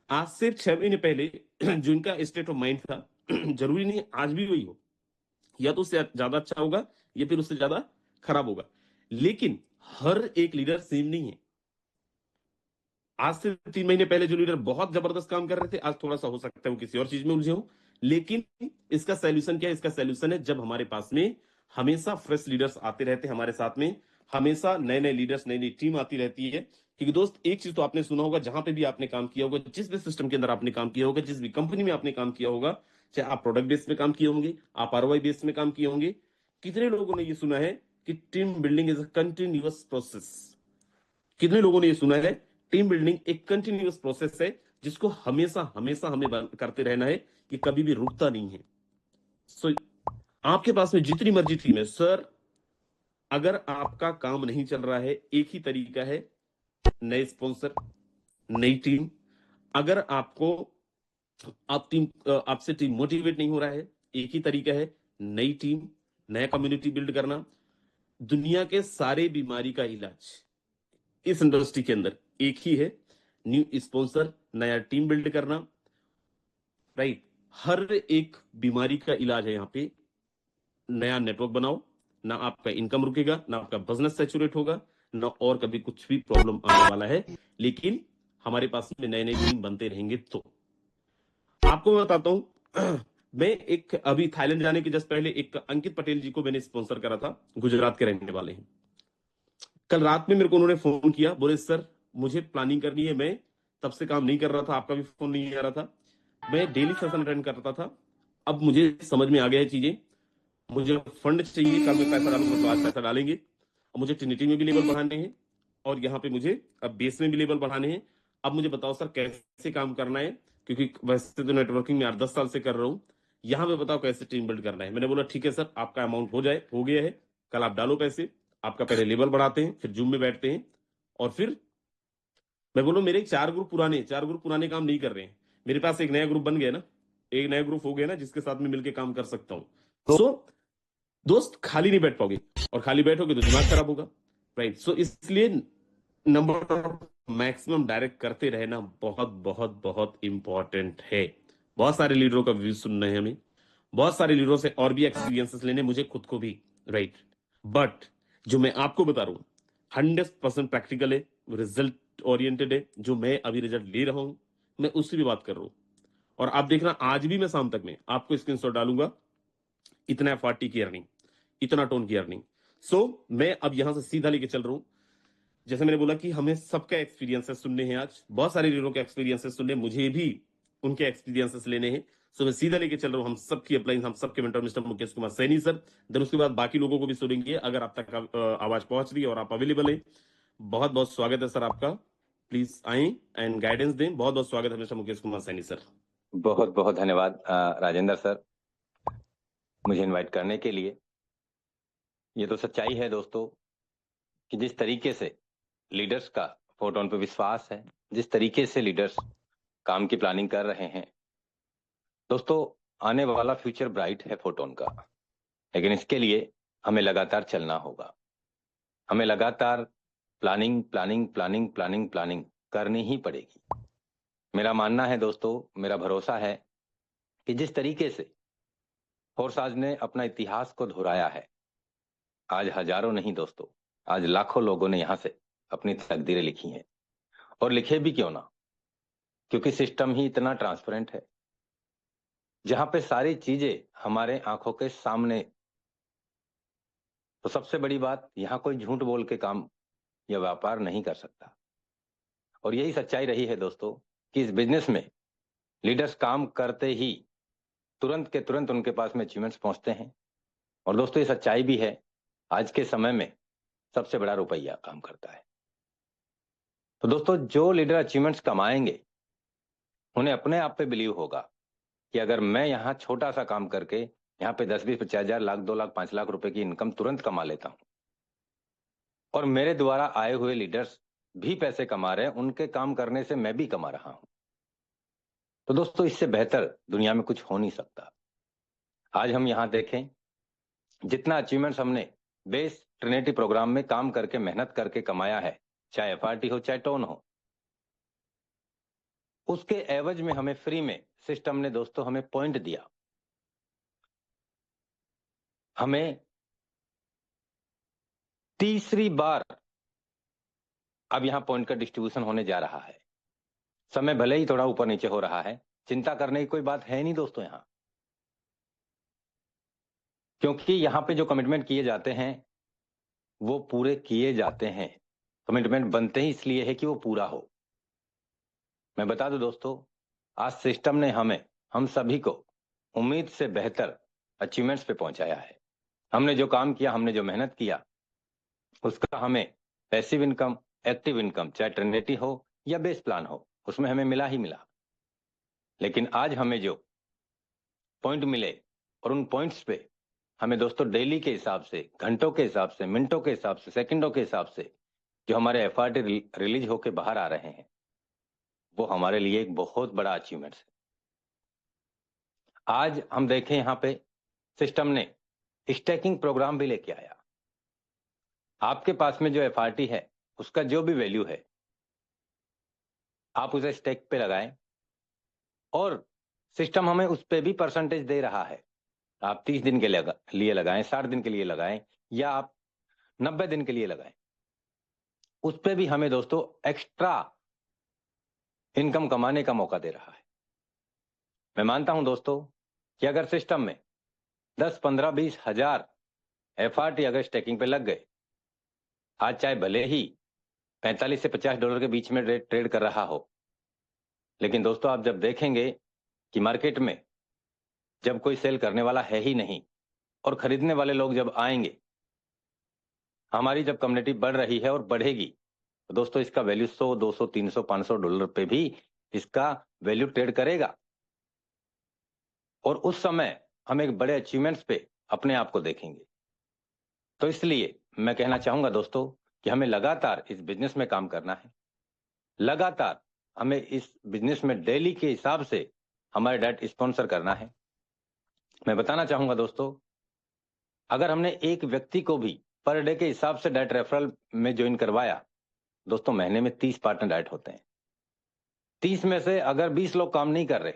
आज से 6 महीने पहले जो इनका स्टेट ऑफ माइंड था, जरूरी नहीं आज भी वही हो, या तो उससे ज्यादा अच्छा होगा या फिर उससे ज्यादा खराब होगा, लेकिन हर एक लीडर सेम नहीं है। आज से 3 महीने पहले जो लीडर बहुत जबरदस्त काम कर रहे थे, आज थोड़ा सा हो सकता है वो किसी और चीज में उलझे हो, लेकिन इसका सॉल्यूशन क्या है? इसका सॉल्यूशन है जब हमारे पास में हमेशा फ्रेश लीडर्स आते रहते हैं हमारे साथ में, हमेशा नए नए लीडर्स, नई नई टीम आती रहती है। क्योंकि दोस्त एक चीज तो आपने सुना होगा, जहां पे भी आपने काम किया होगा, जिस भी सिस्टम के अंदर आपने काम किया होगा, जिस भी कंपनी में आपने काम किया होगा, चाहे आप प्रोडक्ट बेस में काम किए होंगे, आप आरओआई बेस में काम किए होंगे, कितने लोगों ने ये सुना है कि team building is a continuous process? कितने लोगों ने ये सुना है टीम बिल्डिंग एक कंटिन्यूअस प्रोसेस है, जिसको हमेशा हमेशा हमें करते रहना है, कि कभी भी रुकता नहीं है। सो आपके पास में जितनी मर्जी टीम है सर, अगर आपका काम नहीं चल रहा है, एक ही तरीका है, नए स्पॉन्सर, नई टीम। अगर आपको आपसे टीम मोटिवेट नहीं हो रहा है, एक ही तरीका है, नई टीम, नया कम्युनिटी बिल्ड करना। दुनिया के सारे बीमारी का इलाज इस इंडस्ट्री के अंदर एक ही है, न्यू स्पॉन्सर, नया टीम बिल्ड करना, राइट। हर एक बीमारी का इलाज है यहाँ पे, नया नेटवर्क बनाओ, ना आपका इनकम रुकेगा, ना आपका बिजनेस सैचुरेट होगा, ना और कभी कुछ भी प्रॉब्लम आने वाला है, लेकिन हमारे पास में नए नए टीम बनते रहेंगे। तो आपको मैं बताता हूं, मैं एक अभी थाईलैंड जाने के जस्ट पहले एक अंकित पटेल जी को मैंने स्पॉन्सर करा था, गुजरात के रहने वाले हैं। कल रात में मेरे को उन्होंने फोन किया, बोले सर मुझे प्लानिंग करनी है, मैं तब से काम नहीं कर रहा था, आपका भी फोन नहीं आ रहा था, मैं डेली सेशन अटेंड करता था, अब मुझे समझ में आ गया है चीजें, मुझे फंड चाहिए, कल मैं पैसा डालूंगा तो आज पैसा डालेंगे, और मुझे ट्रिनिटी में भी लेवल बढ़ाने हैं, और यहाँ पे मुझे अब बेस में भी लेवल बढ़ाने हैं। अब मुझे बताओ सर कैसे काम करना है, क्योंकि वैसे तो नेटवर्किंग में 8-10 साल से कर रहा हूँ, यहाँ पे बताओ कैसे टीम बिल्ड करना है। मैंने बोला ठीक है सर, आपका अमाउंट हो गया है, कल आप डालो पैसे, आपका पहले लेवल बढ़ाते हैं, फिर जूम में बैठते हैं, और फिर मैं बोलूँ मेरे 4 ग्रुप पुराने काम नहीं कर रहे हैं, मेरे पास एक नया ग्रुप बन गया ना, एक नया ग्रुप हो गया ना, जिसके साथ में मिलकर काम कर सकता हूँ। सो दोस्त खाली नहीं बैठ पाओगे, और खाली बैठोगे तो दिमाग खराब होगा, राइट। सो इसलिए नंबर मैक्सिमम डायरेक्ट करते रहना बहुत बहुत बहुत इंपॉर्टेंट है। बहुत सारे लीडरों का व्यू सुनना है हमें, बहुत सारे लीडरों से और भी एक्सपीरियंसेस लेने, मुझे खुद को भी, राइट। बट जो मैं आपको बता रहा हूं 100% प्रैक्टिकल है, रिजल्ट ओरिएंटेड है, जो मैं अभी रिजल्ट ले रहा हूं मैं उससे भी बात कर रहा हूं। और आप देखना आज भी मैं शाम तक में आपको स्क्रीनशॉट डालूंगा, इतना एफआरटी की अर्निंग, इतना टोन की अर्निंग। सो मैं अब यहां से सीधा लेके चल रहा हूं, जैसे मैंने बोला कि हमें सबका एक्सपीरियंसेस सुनने हैं, आज बहुत सारे लीडरों के एक्सपीरियंसेस सुनने, मुझे भी उनके एक्सपीरियंसेस लेने हैं। सो मैं सीधा लेके चल रहा हूं हम सबकी अपलाइन, हम सबके mentor mister Mukesh Kumar Saini sir. Then उसके बाद बाकी लोगों को भी सुनेंगे, अगर आप तक आवाज पहुंच रही है और आप अवेलेबल है। बहुत बहुत स्वागत है सर आपका, प्लीज आए एंड गाइडेंस दें। बहुत बहुत स्वागत है मिस्टर मुकेश कुमार सैनी सर। बहुत बहुत धन्यवाद राजेंद्र सर, मुझे इनवाइट करने के लिए। ये तो सच्चाई है दोस्तों कि जिस तरीके से लीडर्स का फोटोन पे विश्वास है, जिस तरीके से लीडर्स काम की प्लानिंग कर रहे हैं दोस्तों, आने वाला फ्यूचर ब्राइट है फोटोन का। लेकिन इसके लिए हमें लगातार चलना होगा, हमें लगातार planning planning planning planning planning करनी ही पड़ेगी। मेरा मानना है दोस्तों, मेरा भरोसा है कि जिस तरीके से फोर्साज ने अपना इतिहास को दोहराया है, आज हजारों नहीं दोस्तों, आज लाखों लोगों ने यहां से अपनी तकदीरें लिखी हैं। और लिखे भी क्यों ना, क्योंकि सिस्टम ही इतना ट्रांसपेरेंट है, जहां पे सारी चीजें हमारे आंखों के सामने। तो सबसे बड़ी बात, यहां कोई झूठ बोल के काम या व्यापार नहीं कर सकता। और यही सच्चाई रही है दोस्तों, कि इस बिजनेस में लीडर्स काम करते ही तुरंत के तुरंत उनके पास में अचीवमेंट्स पहुंचते हैं। और दोस्तों ये सच्चाई भी है, आज के समय में सबसे बड़ा रुपया काम करता है। तो दोस्तों जो लीडर अचीवमेंट्स कमाएंगे, उन्हें अपने आप पे बिलीव होगा कि अगर मैं यहाँ छोटा सा काम करके यहाँ पे 10-20-50 हजार, लाख, 2 लाख, 5 लाख रुपए की इनकम तुरंत कमा लेता हूं, और मेरे द्वारा आए हुए लीडर्स भी पैसे कमा रहे हैं, उनके काम करने से मैं भी कमा रहा हूं, तो दोस्तों इससे बेहतर दुनिया में कुछ हो नहीं सकता। आज हम यहां देखें, जितना अचीवमेंट्स हमने बेस ट्रिनिटी प्रोग्राम में काम करके मेहनत करके कमाया है, चाहे एफआरटी हो चाहे टोन हो, उसके एवज में हमें फ्री में सिस्टम ने दोस्तों हमें पॉइंट दिया। हमें तीसरी बार अब यहां पॉइंट का डिस्ट्रीब्यूशन होने जा रहा है। समय भले ही थोड़ा ऊपर नीचे हो रहा है, चिंता करने की कोई बात है नहीं दोस्तों यहां, क्योंकि यहां पे जो कमिटमेंट किए जाते हैं वो पूरे किए जाते हैं। कमिटमेंट बनते ही इसलिए है कि वो पूरा हो। मैं बता दूं दोस्तों, आज सिस्टम ने हमें, हम सभी को उम्मीद से बेहतर अचीवमेंट्स पे पहुंचाया है। हमने जो काम किया, हमने जो मेहनत किया, उसका हमें पैसिव इनकम, एक्टिव इनकम, चाहे ट्रिनिटी हो या बेस प्लान हो, उसमें हमें मिला ही मिला। लेकिन आज हमें जो पॉइंट मिले, और उन पॉइंट्स पे हमें दोस्तों डेली के हिसाब से, घंटों के हिसाब से, मिनटों के हिसाब से, सेकंडों के हिसाब से जो हमारे एफआरटी रिलीज होके बाहर आ रहे हैं, वो हमारे लिए एक बहुत बड़ा अचीवमेंट है। आज हम देखें, यहां पे सिस्टम ने स्टैकिंग प्रोग्राम भी लेके आया। आपके पास में जो एफआरटी है, उसका जो भी वैल्यू है, आप उसे स्टैक पे लगाएं, और सिस्टम हमें उस पे भी परसेंटेज दे रहा है। आप 30 दिन के लिए लगाएं, 60 दिन के लिए लगाएं, या आप 90 दिन के लिए लगाएं, उस पे भी हमें दोस्तों एक्स्ट्रा इनकम कमाने का मौका दे रहा है। मैं मानता हूं दोस्तों कि अगर सिस्टम में 10, 15, 20 हजार एफआरटी अगर स्टेकिंग पे लग गए, आज चाहे भले ही $45 से $50 के बीच में ट्रेड कर रहा हो, लेकिन दोस्तों आप जब देखेंगे कि मार्केट में जब कोई सेल करने वाला है ही नहीं, और खरीदने वाले लोग जब आएंगे, हमारी जब कम्युनिटी बढ़ रही है और बढ़ेगी, तो दोस्तों इसका वैल्यू 100, 200, 300, $500 पे भी इसका वैल्यू ट्रेड करेगा। और उस समय हम एक बड़े अचीवमेंट्स पे अपने आप को देखेंगे। तो इसलिए मैं कहना चाहूंगा दोस्तों कि हमें लगातार इस बिजनेस में काम करना है। लगातार हमें इस बिजनेस में डेली के हिसाब से हमारे डाइट स्पॉन्सर करना है। मैं बताना चाहूंगा दोस्तों, अगर हमने एक व्यक्ति को भी पर डे के हिसाब से डाइट रेफरल में ज्वाइन करवाया, दोस्तों महीने में 30 पार्टनर डाइट होते हैं। 30 में से अगर 20 लोग काम नहीं कर रहे,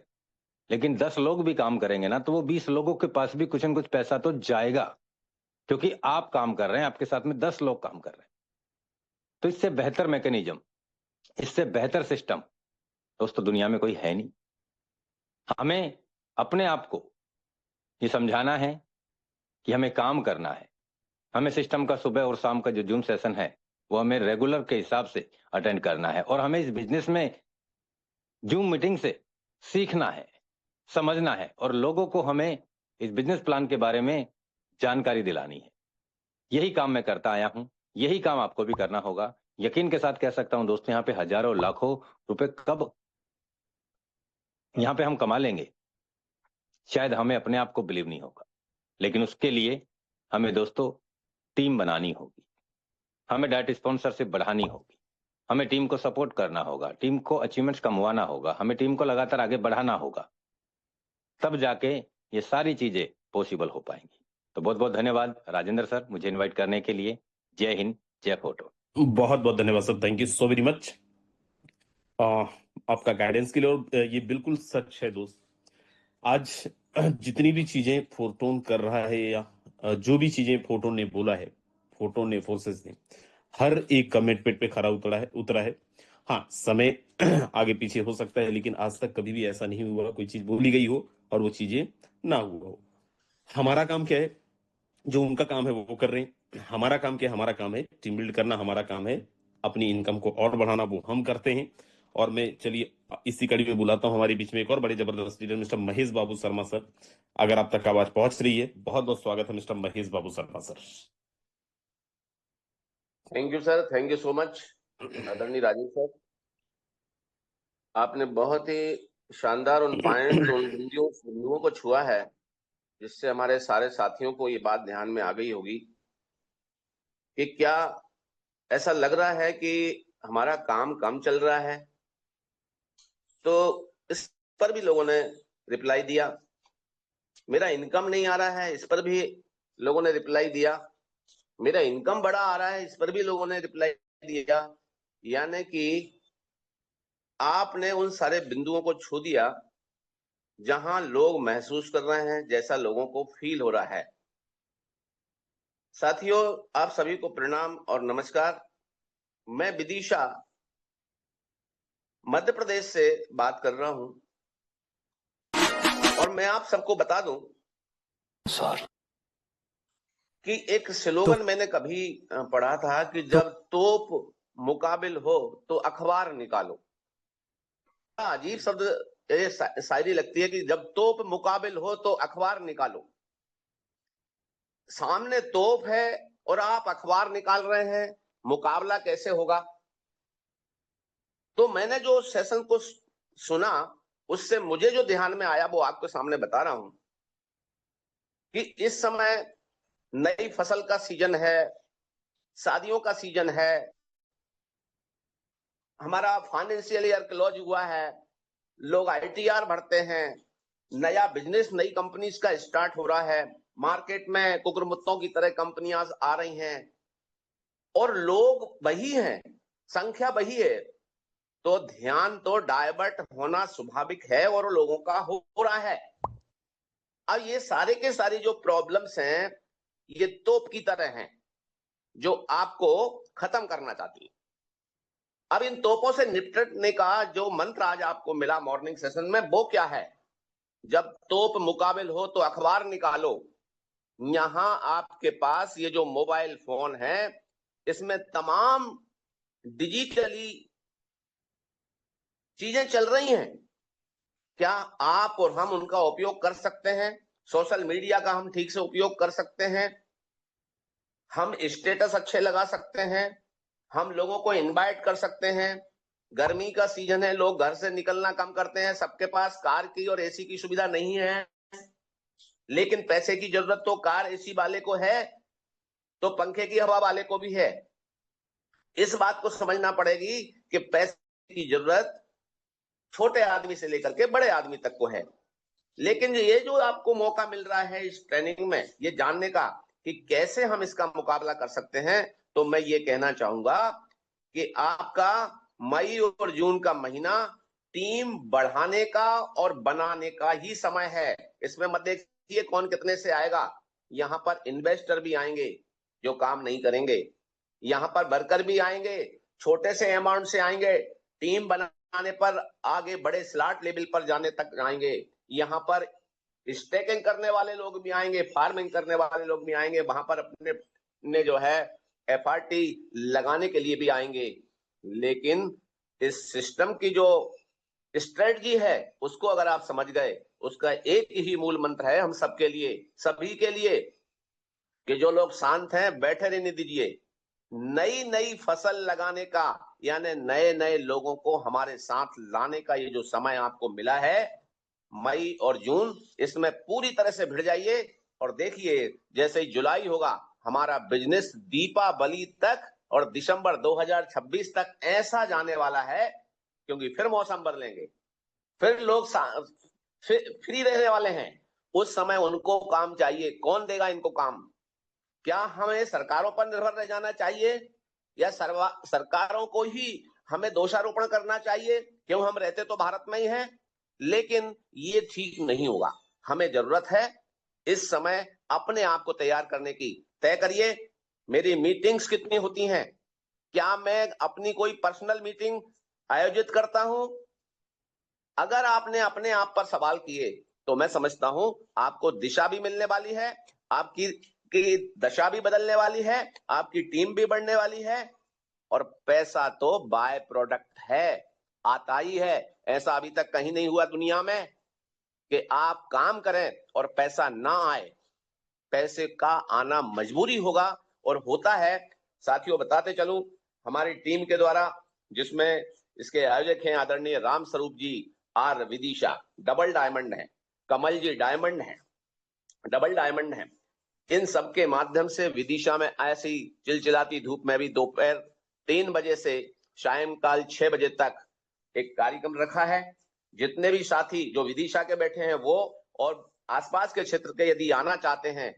लेकिन 10 लोग भी काम करेंगे ना, तो वो 20 लोगों के पास भी कुछ न कुछ पैसा तो जाएगा, क्योंकि आप काम कर रहे हैं, आपके साथ में 10 लोग काम कर रहे हैं। तो इससे बेहतर मैकेनिज्म, इससे बेहतर सिस्टम दोस्तों दुनिया में कोई है नहीं। हमें अपने आप को ये समझाना है कि हमें काम करना है। हमें सिस्टम का सुबह और शाम का जो जूम सेशन है, वो हमें रेगुलर के हिसाब से अटेंड करना है, और हमें इस बिजनेस में जूम मीटिंग से सीखना है, समझना है, और लोगों को हमें इस बिजनेस प्लान के बारे में जानकारी दिलानी है। यही काम मैं करता आया हूं, यही काम आपको भी करना होगा। यकीन के साथ कह सकता हूं दोस्तों, यहाँ पे हजारों लाखों रुपए कब यहाँ पे हम कमा लेंगे, शायद हमें अपने आप को बिलीव नहीं होगा। लेकिन उसके लिए हमें दोस्तों टीम बनानी होगी, हमें डाइट स्पॉन्सरशिप बढ़ानी होगी, हमें टीम को सपोर्ट करना होगा, टीम को अचीवमेंट्स कमवाना होगा, हमें टीम को लगातार आगे बढ़ाना होगा, तब जाके ये सारी चीजें पॉसिबल हो पाएंगी। तो बहुत बहुत धन्यवाद राजेंद्र सर, मुझे इनवाइट करने के लिए। जय हिंद, जय फोटो। बहुत बहुत धन्यवाद sir, thank you so very much आपका गाइडेंस के लिए। और ये बिल्कुल सच है दोस्त, आज जितनी भी चीजें फोटोन कर रहा है, या जो भी चीजें फोटोन ने बोला है, फोटोन ने, फोर्सेस ने, हर एक कमिटमेंट पे खरा उतरा है। हाँ, समय आगे पीछे हो सकता है, लेकिन आज तक कभी भी ऐसा नहीं हुआ कोई चीज बोली गई हो और वो चीजें ना हुआ हो। हमारा काम क्या है? जो उनका काम है वो कर रहे हैं। हमारा काम क्या है? हमारा काम है टीम बिल्ड करना, हमारा काम है अपनी इनकम को और बढ़ाना, वो हम करते हैं। और मैं चलिए इसी कड़ी में बुलाता हूँ हमारे बीच में एक और बड़े जबरदस्त लीडर, मिस्टर महेश बाबू शर्मा सर। अगर आप तक आवाज पहुंच रही है, बहुत बहुत स्वागत है mister Mahesh Babu Sharma sir. Thank you sir, thank you so much आदरणीय राजीव सर। आपने बहुत ही शानदार उन पॉइंट्स, उन बिंदुओं को छुआ है जिससे हमारे सारे साथियों को ये बात ध्यान में आ गई होगी कि क्या ऐसा लग रहा है कि हमारा काम कम चल रहा है। तो इस पर भी लोगों ने रिप्लाई दिया। मेरा इनकम नहीं आ रहा है, इस पर भी लोगों ने रिप्लाई दिया। मेरा इनकम बड़ा आ रहा है, इस पर भी लोगों ने रिप्लाई दिया। यानी कि आपने उन सारे बिंदुओं को छू दिया जहां लोग महसूस कर रहे हैं, जैसा लोगों को फील हो रहा है। साथियों, आप सभी को प्रणाम और नमस्कार। मैं विदिशा मध्य प्रदेश से बात कर रहा हूं और मैं आप सबको बता दूं सर कि एक स्लोगन मैंने कभी पढ़ा था कि जब तोप मुकाबिल हो तो अखबार निकालो। अजीब शब्द ये शायरी लगती है कि जब तोप मुकाबिल हो तो अखबार निकालो। सामने तोप है और आप अखबार निकाल रहे हैं, मुकाबला कैसे होगा? तो मैंने जो सेशन को सुना उससे मुझे जो ध्यान में आया वो आपके सामने बता रहा हूं कि इस समय नई फसल का सीजन है, शादियों का सीजन है, हमारा फाइनेंशियल ईयर क्लोज हुआ है, लोग आईटीआर भरते हैं, नया बिजनेस नई कंपनीज का स्टार्ट हो रहा है, मार्केट में कुकुरमुत्तों की तरह कंपनियां आ रही हैं और लोग वही हैं, संख्या वही है। तो ध्यान तो डायवर्ट होना स्वाभाविक है और लोगों का हो रहा है। अब ये सारे के सारे जो प्रॉब्लम्स हैं ये तोप की तरह हैं जो आपको खत्म करना चाहती है। अब इन तोपों से निपटने का जो मंत्र आज आपको मिला मॉर्निंग सेशन में वो क्या है? जब तोप मुकाबिल हो तो अखबार निकालो। यहां आपके पास ये जो मोबाइल फोन है इसमें तमाम डिजिटली चीजें चल रही हैं। क्या आप और हम उनका उपयोग कर सकते हैं? सोशल मीडिया का हम ठीक से उपयोग कर सकते हैं? हम स्टेटस अच्छे लगा सकते हैं, हम लोगों को इनवाइट कर सकते हैं। गर्मी का सीजन है, लोग घर से निकलना कम करते हैं, सबके पास कार की और एसी की सुविधा नहीं है, लेकिन पैसे की जरूरत तो कार एसी वाले को है तो पंखे की हवा वाले को भी है। इस बात को समझना पड़ेगी कि पैसे की जरूरत छोटे आदमी से लेकर के बड़े आदमी तक को है। लेकिन ये जो आपको मौका मिल रहा है इस ट्रेनिंग में ये जानने का कि कैसे हम इसका मुकाबला कर सकते हैं, तो मैं ये कहना चाहूंगा कि आपका मई और जून का महीना टीम बढ़ाने का और बनाने का ही समय है। इसमें मत देखिए कौन कितने से आएगा, यहां पर इन्वेस्टर भी आएंगे जो काम नहीं करेंगे, यहां पर वर्कर भी आएंगे, छोटे से अमाउंट से आएंगे, टीम बनाने पर आगे बड़े स्लॉट लेवल पर जाने तक आएंगे। यहाँ पर स्टेकिंग करने वाले लोग भी आएंगे, फार्मिंग करने वाले लोग भी आएंगे, वहां पर अपने जो है एफआरटी लगाने के लिए भी आएंगे। लेकिन इस सिस्टम की जो स्ट्रेटजी है उसको अगर आप समझ गए, उसका एक ही मूल मंत्र है हम सबके लिए, सभी के लिए, कि जो लोग शांत हैं बैठे रहने दीजिए। नई नई फसल लगाने का यानी नए नए लोगों को हमारे साथ लाने का ये जो समय आपको मिला है मई और जून, इसमें पूरी तरह से भिड़ जाइए और देखिए जैसे ही जुलाई होगा हमारा बिजनेस दीपावली तक और दिसंबर 2026 तक ऐसा जाने वाला है, क्योंकि फिर मौसम बदलेंगे, फिर लोग फ्री रहने वाले हैं। उस समय उनको काम चाहिए, कौन देगा इनको काम? क्या हमें सरकारों पर निर्भर रह जाना चाहिए या सरकारों को ही हमें दोषारोपण करना चाहिए? क्यों, हम रहते तो भारत में ही हैं। लेकिन ये ठीक नहीं होगा। हमें जरूरत है इस समय अपने आप को तैयार करने की। तय करिए मेरी मीटिंग्स कितनी होती हैं, क्या मैं अपनी कोई पर्सनल मीटिंग आयोजित करता हूं। अगर आपने अपने आप पर सवाल किए तो मैं समझता हूं आपको दिशा भी मिलने वाली है, आपकी दशा भी बदलने वाली है, आपकी टीम भी बढ़ने वाली है, और पैसा तो बाय प्रोडक्ट है, आता ही है। ऐसा अभी तक कहीं नहीं हुआ दुनिया में कि आप काम करें और पैसा ना आए। पैसे का आना मजबूरी होगा और होता है। साथियों, बताते चलूं, हमारी टीम के द्वारा, जिसमें इसके आयोजक हैं आदरणीय राम स्वरूप जी, आर विदिशा डबल डायमंड है, कमल जी डायमंड है, डबल डायमंड है, इन सबके माध्यम से विदिशा में ऐसी चिलचिलाती धूप में भी दोपहर 3 बजे से सायंकाल 6 बजे तक एक कार्यक्रम रखा है। जितने भी साथी जो विदिशा के बैठे हैं वो और आसपास के क्षेत्र के यदि आना चाहते हैं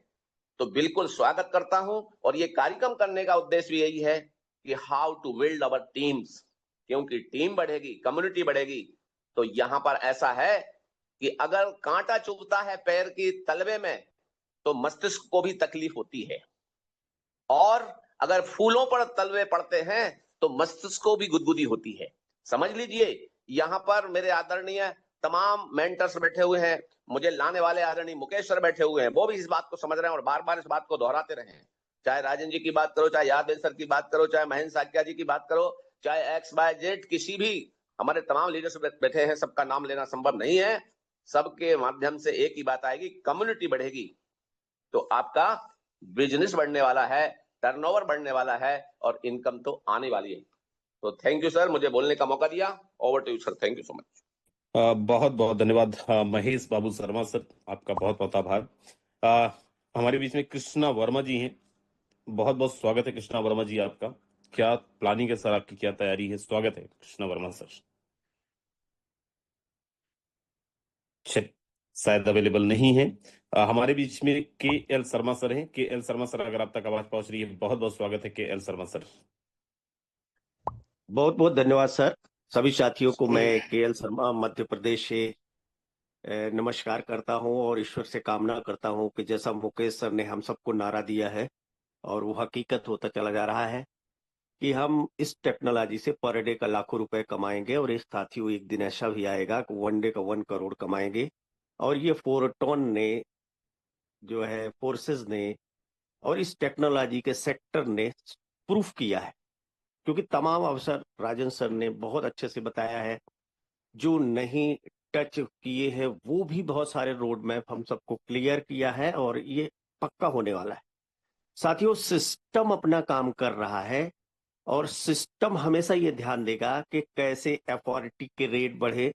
तो बिल्कुल स्वागत करता हूं। और ये कार्यक्रम करने का उद्देश्य भी यही है कि how to build our teams, क्योंकि टीम बढ़ेगी, कम्युनिटी बढ़ेगी। तो यहां पर ऐसा है कि अगर कांटा चुभता है पैर की तलवे में तो मस्तिष्क को भी तकलीफ होती है, और अगर फूलों पर तलवे पड़ते हैं तो मस्तिष्क को भी गुदगुदी होती है। समझ लीजिए, यहां पर मेरे आदरणीय तमाम मेंटर्स बैठे हुए हैं, मुझे लाने वाले आदरणीय मुकेश सर बैठे हुए हैं, वो भी इस बात को समझ रहे हैं और बार बार इस बात को दोहराते रहे हैं। चाहे राजन जी की बात करो, चाहे यादव सर की बात करो, चाहे महेंद्र साकिया जी की बात करो, चाहे एक्स वाई जेड किसी भी हमारे तमाम लीडर्स बैठे हैं, सबका नाम लेना संभव नहीं है। सबके माध्यम से एक ही बात आएगी, कम्युनिटी बढ़ेगी तो आपका बिजनेस बढ़ने वाला है, टर्नओवर बढ़ने वाला है और इनकम तो आने वाली है। तो थैंक यू सर, मुझे बोलने का मौका दिया। Over to you sir, thank you so much. बहुत बहुत धन्यवाद महेश बाबू शर्मा सर, आपका बहुत बहुत आभार। हमारे बीच में कृष्णा वर्मा जी हैं, बहुत बहुत स्वागत है कृष्णा वर्मा जी आपका। क्या प्लानिंग है सर, आपकी क्या तैयारी है? स्वागत है कृष्णा वर्मा सर। शायद अवेलेबल नहीं है। हमारे बीच में के एल शर्मा सर हैं। के एल शर्मा सर, अगर आप तक आवाज पहुंच रही है, बहुत बहुत स्वागत है के एल शर्मा सर। बहुत बहुत धन्यवाद सर। सभी साथियों को मैं केएल शर्मा मध्य प्रदेश से नमस्कार करता हूं और ईश्वर से कामना करता हूं कि जैसा मुकेश सर ने हम सबको नारा दिया है और वो हकीकत होता चला जा रहा है कि हम इस टेक्नोलॉजी से पर डे का लाखों रुपए कमाएंगे। और एक साथियों, एक दिन ऐसा भी आएगा कि वन डे का 1 करोड़ कमाएंगे। और ये फोरटोन ने जो है, फोर्सेस ने और इस टेक्नोलॉजी के सेक्टर ने प्रूफ किया है, क्योंकि तमाम अवसर राजन सर ने बहुत अच्छे से बताया है। जो नहीं टच किए हैं वो भी बहुत सारे रोड मैप हम सबको क्लियर किया है और ये पक्का होने वाला है। साथियों, सिस्टम अपना काम कर रहा है और सिस्टम हमेशा ये ध्यान देगा कि कैसे अथॉरिटी के रेट बढ़े,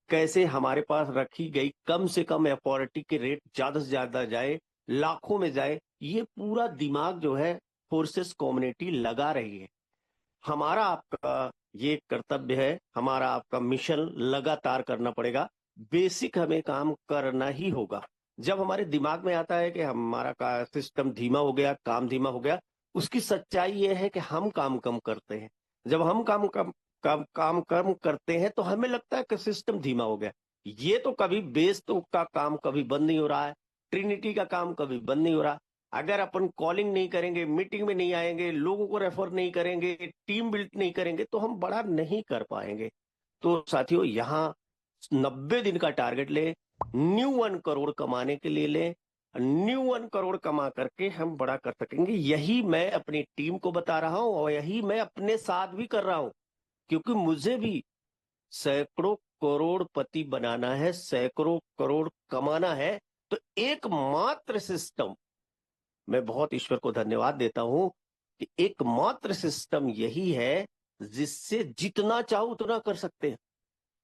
कैसे हमारे पास रखी गई कम से कम अथॉरिटी के रेट ज्यादा से ज्यादा जाए, लाखों में जाए। ये पूरा दिमाग जो है फोर्सेस कम्युनिटी लगा रही है। हमारा आपका ये कर्तव्य है, हमारा आपका मिशन लगातार करना पड़ेगा। बेसिक हमें काम करना ही होगा। जब हमारे दिमाग में आता है कि हमारा का सिस्टम धीमा हो गया, काम धीमा हो गया, उसकी सच्चाई ये है कि हम काम कम करते हैं। जब हम काम कम करते हैं तो हमें लगता है कि सिस्टम धीमा हो गया। ये तो कभी बेस तो का काम कभी बंद नहीं हो रहा है, ट्रिनिटी का काम कभी बंद नहीं हो रहा। अगर अपन कॉलिंग नहीं करेंगे, मीटिंग में नहीं आएंगे, लोगों को रेफर नहीं करेंगे, टीम बिल्ड नहीं करेंगे तो हम बड़ा नहीं कर पाएंगे। तो साथियों, यहाँ 90 दिन का टारगेट ले, न्यू 1 करोड़ कमाने के लिए ले। न्यू 1 करोड़ कमा करके हम बड़ा कर सकेंगे। यही मैं अपनी टीम को बता रहा हूं और यही मैं अपने साथ भी कर रहा हूं, क्योंकि मुझे भी सैकड़ों करोड़पति बनाना है, सैकड़ों करोड़ कमाना है। तो एकमात्र सिस्टम, मैं बहुत ईश्वर को धन्यवाद देता हूं कि एकमात्र सिस्टम यही है जिससे जितना चाहो उतना कर सकते हैं।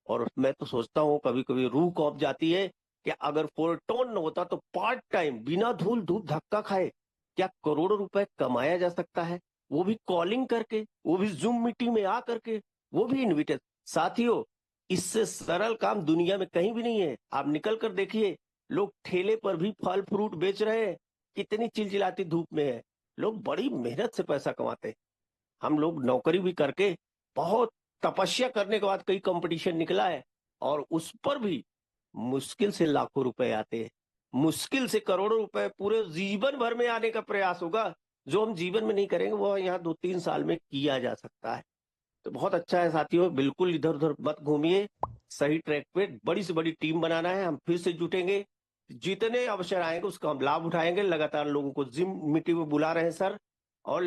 और मैं तो सोचता हूं, कभी कभी रूह कौंप जाती है कि अगर फोरटोन न होता तो पार्ट टाइम बिना धूल धूप धक्का खाए क्या करोड़ों रुपए कमाया जा सकता है, वो भी कॉलिंग करके, वो भी जूम मीटिंग में आ करके, वो भी इनविटेशन। साथियों, इससे सरल काम दुनिया में कहीं भी नहीं है। आप निकल कर देखिए, लोग ठेले पर भी फल फ्रूट बेच रहे हैं, कितनी चिलचिलाती धूप में है। लोग बड़ी मेहनत से पैसा कमाते हैं। हम लोग नौकरी भी करके बहुत तपस्या करने के बाद कई कंपटीशन निकला है और उस पर भी मुश्किल से लाखों रुपए आते हैं, मुश्किल से करोड़ों रुपए पूरे जीवन भर में आने का प्रयास होगा। जो हम जीवन में नहीं करेंगे वो यहाँ 2-3 साल में किया जा सकता है। तो बहुत अच्छा है साथियों, बिल्कुल इधर उधर मत घूमिए, सही ट्रैक पे बड़ी से बड़ी टीम बनाना है। हम फिर से जुटेंगे, जितने अवसर आएंगे उसका हम लाभ उठाएंगे। लगातार लोगों को जिम मीटिंग में बुला रहे हैं सर। और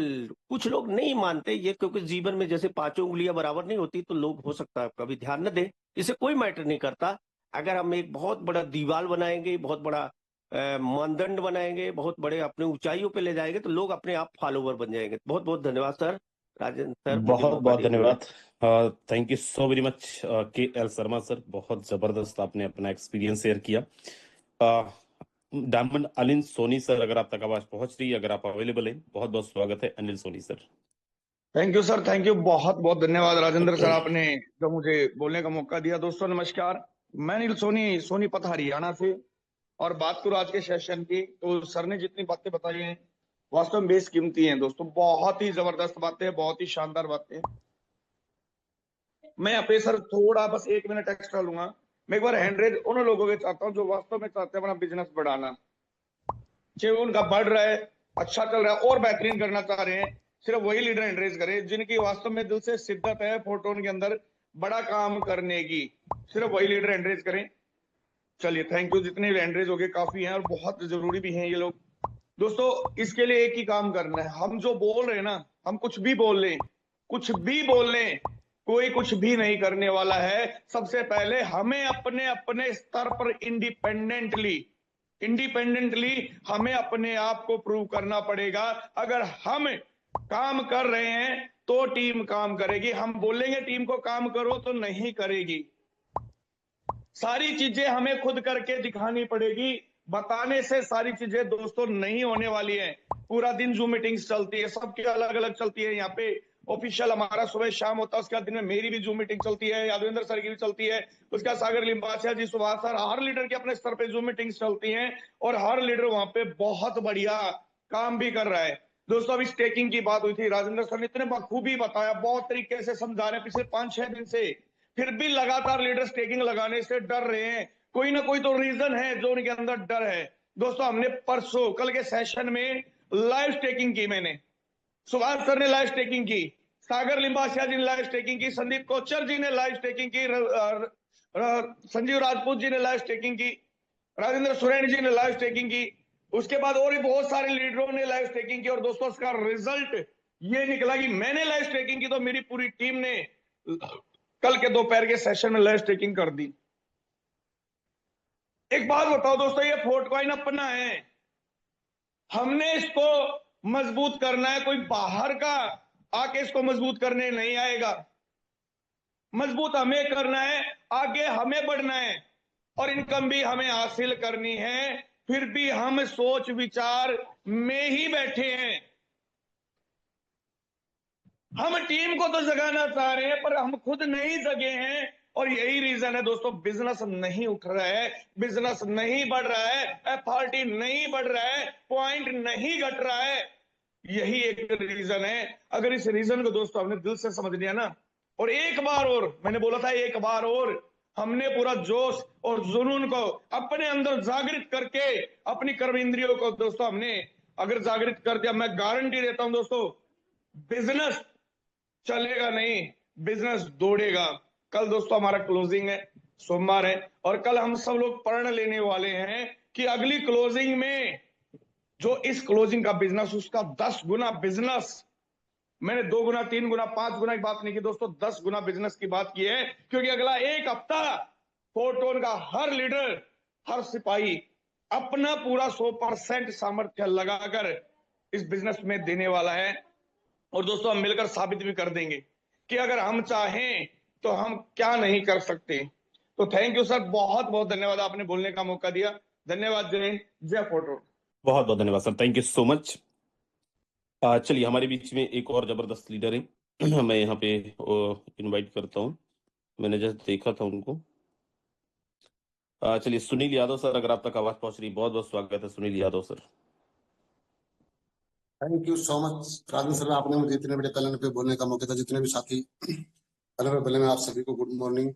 कुछ लोग नहीं मानते ये, क्योंकि जीवन में जैसे पांचों उंगलियां बराबर नहीं होती, तो लोग हो सकता है कभी ध्यान न दे, इसे कोई मैटर नहीं करता। अगर हम एक बहुत बड़ा दीवार बनाएंगे, बहुत बड़ा मानदंड बनाएंगे, बहुत बड़े अपने ऊंचाइयों पे ले जाएंगे, तो लोग अपने आप फॉलोवर बन जाएंगे। बहुत बहुत धन्यवाद सर, राजेंद्र सर, मुझे बहुत मौका बहुत देने के लिए। धन्यवाद। Thank you so very much के एल शर्मा सर, बहुत जबरदस्त आपने अपना एक्सपीरियंस शेयर किया। डायमंड अनिल सोनी सर, अगर आप तक आवाज पहुंच रही है, अगर आप अवेलेबल हैं, बहुत बहुत स्वागत है Anil Soni sir. Thank you sir, thank you, बहुत बहुत धन्यवाद राजेंद्र सर, आपने जो मुझे बोलने का मौका दिया। दोस्तों नमस्कार, मैं अनिल सोनी, सोनीपत हरियाणा से। और बात करूं आज के सेशन की, तो सर ने जितनी बातें बताई हैं वास्तव में बेशकीमती हैं दोस्तों, बहुत ही जबरदस्त बातें, बहुत ही शानदार बातें। मैं यहाँ पे सर थोड़ा बस 1 मिनट एक्स्ट्रा लूंगा। मैं एक बार हैंड रेज उन लोगों के चाहता हूँ जो वास्तव में चाहते हैं अपना बिजनेस बढ़ाना, चाहे उनका बढ़ रहा है, अच्छा चल रहा है और बेहतरीन करना चाह रहे हैं। सिर्फ वही लीडर एंड्रेस करें जिनकी वास्तव में दिल से शिद्दत है फोटोन के अंदर बड़ा काम करने की, सिर्फ वही लीडर एंड्रेस करें। चलिए थैंक यू, जितने एंड्रेस हो गए काफी हैं और बहुत जरूरी भी हैं ये लोग। दोस्तों इसके लिए एक ही काम करना है, हम जो बोल रहे हैं ना, हम कुछ भी बोल लें, कुछ भी बोल लें, कोई कुछ भी नहीं करने वाला है। सबसे पहले हमें अपने अपने स्तर पर इंडिपेंडेंटली हमें अपने आप को प्रूव करना पड़ेगा। अगर हम काम कर रहे हैं तो टीम काम करेगी, हम बोलेंगे टीम को काम करो तो नहीं करेगी। सारी चीजें हमें खुद करके दिखानी पड़ेगी, बताने से सारी चीजें दोस्तों नहीं होने वाली है। पूरा दिन जूम मीटिंग्स चलती है, सबकी अलग अलग चलती है। यहाँ पे ऑफिशियल हमारा सुबह शाम होता है, उसके बाद दिन में मेरी भी जूम मीटिंग चलती है, यादवेंद्र सर की भी चलती है, उसके बाद सागर लिम्बासिया जी, सुभाष सर, हर लीडर के अपने स्तर पे जूम मीटिंग्स चलती हैं और हर लीडर वहां पे बहुत बढ़िया काम भी कर रहा है। दोस्तों अभी स्टेकिंग की बात हुई थी, राजेंद्र सर ने इतने बखूबी बताया, बहुत तरीके से समझा रहे हैं पिछले 5-6 दिन से। फिर भी लगातार लीडर स्टेकिंग लगाने से डर रहे हैं, कोई ना कोई तो रीजन है जो उनके अंदर डर है। दोस्तों हमने परसों कल के सेशन में लाइव स्टेकिंग की, मैंने, सुभाष सर ने लाइव स्टेकिंग की, सागर लिम्बासिया जी ने लाइव स्टेकिंग की, संदीप कोचर जी ने लाइव स्टेकिंग की, संजीव राजपूत जी ने लाइव स्टेकिंग की, राजेंद्र सुरेन जी ने लाइव स्टेकिंग की, उसके बाद और भी बहुत सारे लीडरों ने लाइव स्टेकिंग की। और दोस्तों इसका रिजल्ट ये निकला कि मैंने लाइव स्टेकिंग की तो मेरी पूरी टीम ने कल के दोपहर के सेशन में लाइव स्टेकिंग कर दी। एक बात बताओ दोस्तों, ये फोर्टकॉइन अपना है, हमने इसको मजबूत करना है, कोई बाहर का आके इसको मजबूत करने नहीं आएगा। मजबूत हमें करना है, आगे हमें बढ़ना है और इनकम भी हमें हासिल करनी है। फिर भी हम सोच विचार में ही बैठे हैं। हम टीम को तो जगाना चाह रहे हैं पर हम खुद नहीं जगे हैं और यही रीजन है दोस्तों, बिजनेस नहीं उठ रहा है, बिजनेस नहीं बढ़ रहा है, एफआरटी नहीं बढ़ रहा है, पॉइंट नहीं घट रहा है। यही एक रीजन है। अगर इस रीजन को दोस्तों हमने दिल से समझ लिया ना, और एक बार और, मैंने बोला था एक बार और, हमने पूरा जोश और जुनून को अपने अंदर जागृत करके अपनी कर्म इंद्रियों को दोस्तों हमने अगर जागृत कर दिया, मैं गारंटी देता हूं दोस्तों, बिजनेस चलेगा नहीं, बिजनेस दौड़ेगा। कल दोस्तों हमारा क्लोजिंग है, सोमवार है, और कल हम सब लोग प्रण लेने वाले हैं कि अगली क्लोजिंग में जो इस क्लोजिंग का बिजनेस उसका 10 गुना बिजनेस, मैंने 2 गुना 3 गुना 5 गुना की बात नहीं की दोस्तों, 10 गुना बिजनेस की बात की है। क्योंकि अगला एक हफ्ता फोर्टोन का हर लीडर, हर सिपाही अपना पूरा 100% सामर्थ्य लगाकर इस बिजनेस में देने वाला है। और दोस्तों हम मिलकर साबित भी कर देंगे कि अगर हम चाहें तो हम क्या नहीं कर सकते। तो थैंक यू सर, बहुत बहुत धन्यवाद, आपने बोलने का मौका दिया। धन्यवाद, जय हिंद, जय फोर्टोन। बहुत बहुत धन्यवाद sir, thank you so much. चलिए हमारे बीच में एक और जबरदस्त लीडर है, मैं यहाँ पे इनवाइट करता हूँ, मैंने जस्ट देखा था उनको। चलिए सुनील यादव सर, अगर आप तक आवाज पहुंच रही, बहुत बहुत स्वागत है Sunil Yadav sir. Thank you so much Rajendra sir, आपने मुझे इतने बड़े पैनल पे बोलने का मौका था। जितने भी साथी पैनल पे बोले, मैं आप सभी को good morning.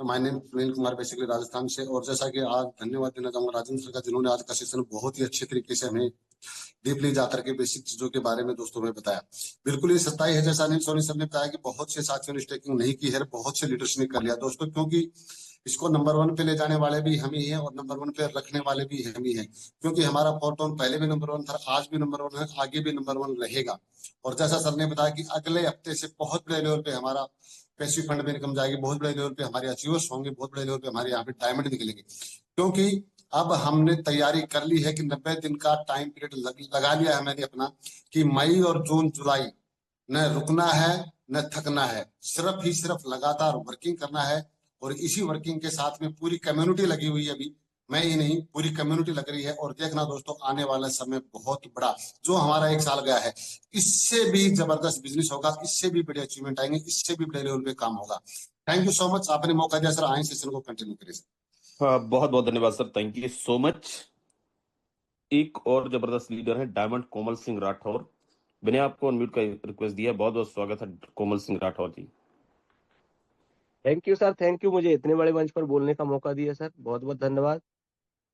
My name Sunil Kumar, basically Rajasthan से। और जैसा कि आज धन्यवाद देना चाहूंगा राजेंद्र सर का, जिन्होंने आज का सेशन बहुत ही अच्छे तरीके से हमें डीपली जाकर के बेसिक चीजों के बारे में दोस्तों में बताया। बिल्कुल ये सच्चाई है, जैसा अनिल सोनी सर ने बताया कि बहुत से साथियों ने स्टेकिंग नहीं की है, बहुत से लीडर्स ने कर लिया दोस्तों, क्योंकि इसको नंबर 1 पे ले जाने वाले भी हम ही हैं और नंबर 1 पे रखने वाले भी हम ही हैं, क्योंकि हमारा फोरटोन पहले भी नंबर 1 था, आज भी नंबर 1 है, आगे भी नंबर 1 रहेगा। और जैसा सर ने बताया कि अगले हफ्ते से बहुत बड़े लेवल पे हमारा पैसिव फंड में इनकम जाएगी, बहुत बड़े लेवल पे हमारे अचीवर्स होंगे, बहुत बड़े लेवल पे हमारे यहाँ पे डायमंड निकलेंगे, क्योंकि अब हमने तैयारी कर ली है कि 90 दिन का टाइम पीरियड लगा लिया है मैंने अपना, कि मई और जून जुलाई न रुकना है न थकना है, सिर्फ ही सिर्फ लगातार वर्किंग करना है। और इसी वर्किंग के साथ में पूरी कम्युनिटी लगी हुई है, अभी मैं ही नहीं पूरी कम्युनिटी लग रही है। और देखना दोस्तों, आने वाला समय बहुत बड़ा, जो हमारा 1 साल गया है, इससे भी जबरदस्त बिजनेस होगा, इससे भी बड़े अचीवमेंट आएंगे, इससे भी बड़े लेवल पे काम होगा। थैंक यू सो मच, आपने मौका दिया सर, आए सेशन को कंटिन्यू करिए सर। बहुत बहुत धन्यवाद sir, thank you so much. एक और जबरदस्त लीडर है डायमंड कोमल सिंह राठौर, मैंने आपको अनम्यूट का रिक्वेस्ट दिया। बहुत बहुत स्वागत है Komal Singh Rathore ji. Thank you sir, thank you, मुझे इतने बड़े मंच पर बोलने का मौका दिया सर, बहुत बहुत धन्यवाद।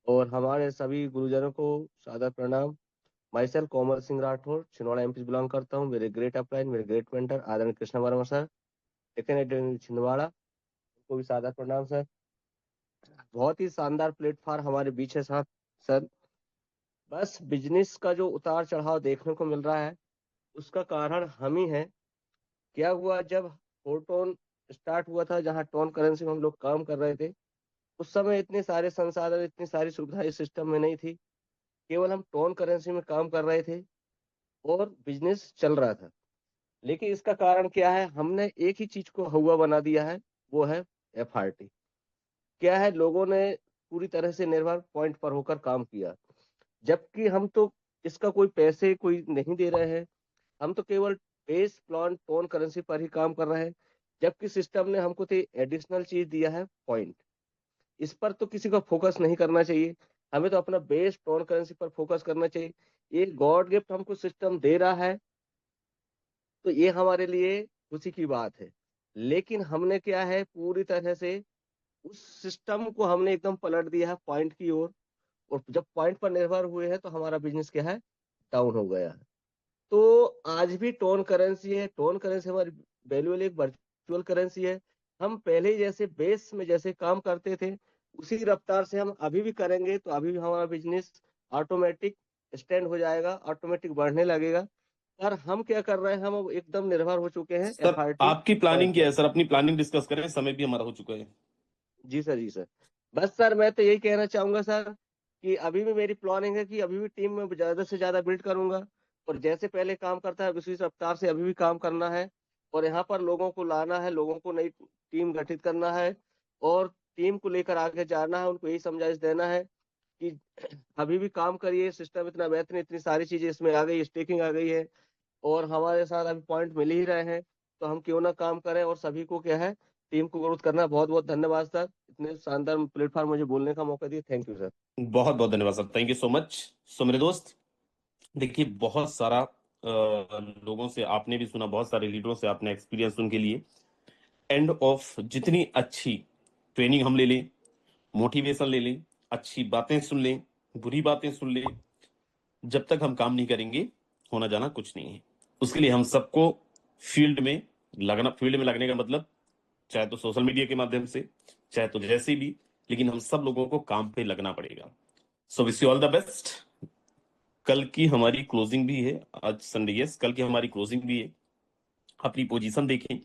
और हमारे सभी गुरुजनों को सादर प्रणाम। My self Komal Singh Rathore, Chhindwara MP से बिलोंग करता हूँ। मेरे ग्रेट अपलाइन, मेरे ग्रेट मेंटर आदरणीय कृष्ण वर्मा सर, सेकेंड छिंदवाड़ा, उनको भी सादर प्रणाम सर। बहुत ही शानदार प्लेटफॉर्म हमारे बीच है साथ सर। बस बिजनेस का जो उतार चढ़ाव देखने को मिल रहा है, उसका कारण हम ही है। क्या हुआ, जब फोरटोन स्टार्ट हुआ था, जहाँ टोन करेंसी में हम लोग काम कर रहे थे, उस समय इतने सारे संसाधन, इतनी सारी सुविधा इस सिस्टम में नहीं थी। केवल हम टोन करेंसी में काम कर रहे थे और बिजनेस चल रहा था। लेकिन इसका कारण क्या है, हमने एक ही चीज को हुआ बना दिया है, वो है FRT। क्या है, लोगों ने पूरी तरह से निर्भर पॉइंट पर होकर काम किया, जबकि हम तो इसका कोई पैसे कोई नहीं दे रहे हैं। हम तो केवल बेस प्लान टोन करेंसी पर ही काम कर रहे हैं, जबकि सिस्टम ने हमको तो एडिशनल चीज दिया है पॉइंट। इस पर तो किसी को फोकस नहीं करना चाहिए, हमें तो अपना बेस टोन करेंसी पर फोकस करना चाहिए। ये गॉड गिफ्ट हमको सिस्टम दे रहा है, तो ये हमारे लिए खुशी की बात है। लेकिन हमने क्या है, पूरी तरह से उस सिस्टम को हमने एकदम पलट दिया है पॉइंट की ओर। और जब पॉइंट पर निर्भर हुए हैं, तो हमारा बिजनेस क्या है, डाउन हो गया है। तो आज भी टोन करेंसी है, टोन करेंसी हमारी वैल्यूएबल एक वर्चुअल करेंसी है। हम पहले जैसे बेस में जैसे काम करते थे, उसी रफ्तार से हम अभी भी करेंगे, तो अभी भी हमारा बिजनेस ऑटोमेटिक स्टैंड हो जाएगा, ऑटोमेटिक बढ़ने लगेगा। पर हम क्या कर रहे हैं, हम अब एकदम निर्भर हो चुके हैं सर FRT आपकी प्लानिंग पॉइंट क्या पर। है सर? अपनी प्लानिंग डिस्कस करें, समय भी हमारा हो चुका है। जी सर, जी सर। बस सर, मैं तो यही कहना चाहूंगा सर, कि अभी भी मेरी प्लानिंग है कि अभी भी टीम में ज्यादा से ज्यादा बिल्ड करूंगा, और जैसे पहले काम करता है उसी रफ्तार से अभी भी काम करना है। और यहाँ पर लोगों को लाना है, लोगों को नई टीम गठित करना है, और टीम को लेकर आगे जाना है, उनको यही समझाइश देना है कि अभी भी काम करिए, सिस्टम इतना बेहतरीन, इतनी सारी चीजें इसमें आ गई, स्टेकिंग आ गई है, और हमारे साथ अभी पॉइंट मिल ही रहे हैं, तो हम क्यों ना काम करें, और सभी को क्या है, टीम को ग्रोथ करना। बहुत बहुत धन्यवाद सर, इतने शानदार प्लेटफॉर्म मुझे बोलने का मौका दिया। Thank you sir. बहुत बहुत धन्यवाद sir, thank you so much. So मेरे दोस्त, देखिए बहुत सारा लोगों से आपने भी सुना, बहुत सारे लीडरों से आपने एक्सपीरियंस उनके लिए। एंड ऑफ जितनी अच्छी ट्रेनिंग हम ले लें, मोटिवेशन ले लें, अच्छी बातें सुन लें, बुरी बातें सुन लें, जब तक हम काम नहीं करेंगे, होना जाना कुछ नहीं है। उसके लिए हम सबको फील्ड में लगना, फील्ड में लगने का मतलब चाहे तो सोशल मीडिया के माध्यम से, चाहे तो जैसे भी, लेकिन हम सब लोगों को काम पे लगना पड़ेगा। सो wish you all the best. कल की हमारी क्लोजिंग भी है, आज संडे, यस, कल की हमारी क्लोजिंग भी है। अपनी पोजीशन देखें,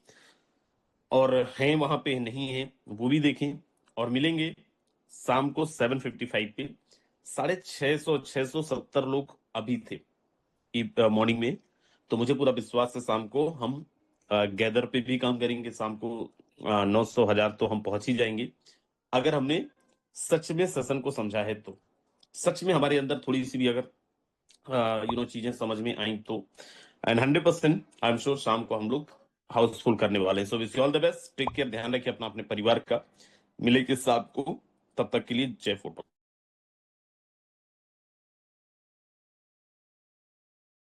और हैं वहां पे नहीं है वो भी देखें, और मिलेंगे शाम को 7:55 पे। 650-670 लोग अभी थे मॉर्निंग में, तो मुझे पूरा विश्वास है शाम को हम गैदर पे भी काम करेंगे। शाम को 900-1000 तो हम पहुंच ही जाएंगे, अगर हमने सच में सेशन को समझा है तो। सच में हमारे अंदर थोड़ी सी भी अगर चीजें समझ में आई तो, एंड 100% आई एम श्योर शाम को हम लोग हाउसफुल करने वाले हैं। So wish you all the best, take care, ध्यान रखिए अपना, अपने परिवार का। मिलेंगे शाम को, तब तक के लिए जय फोटो।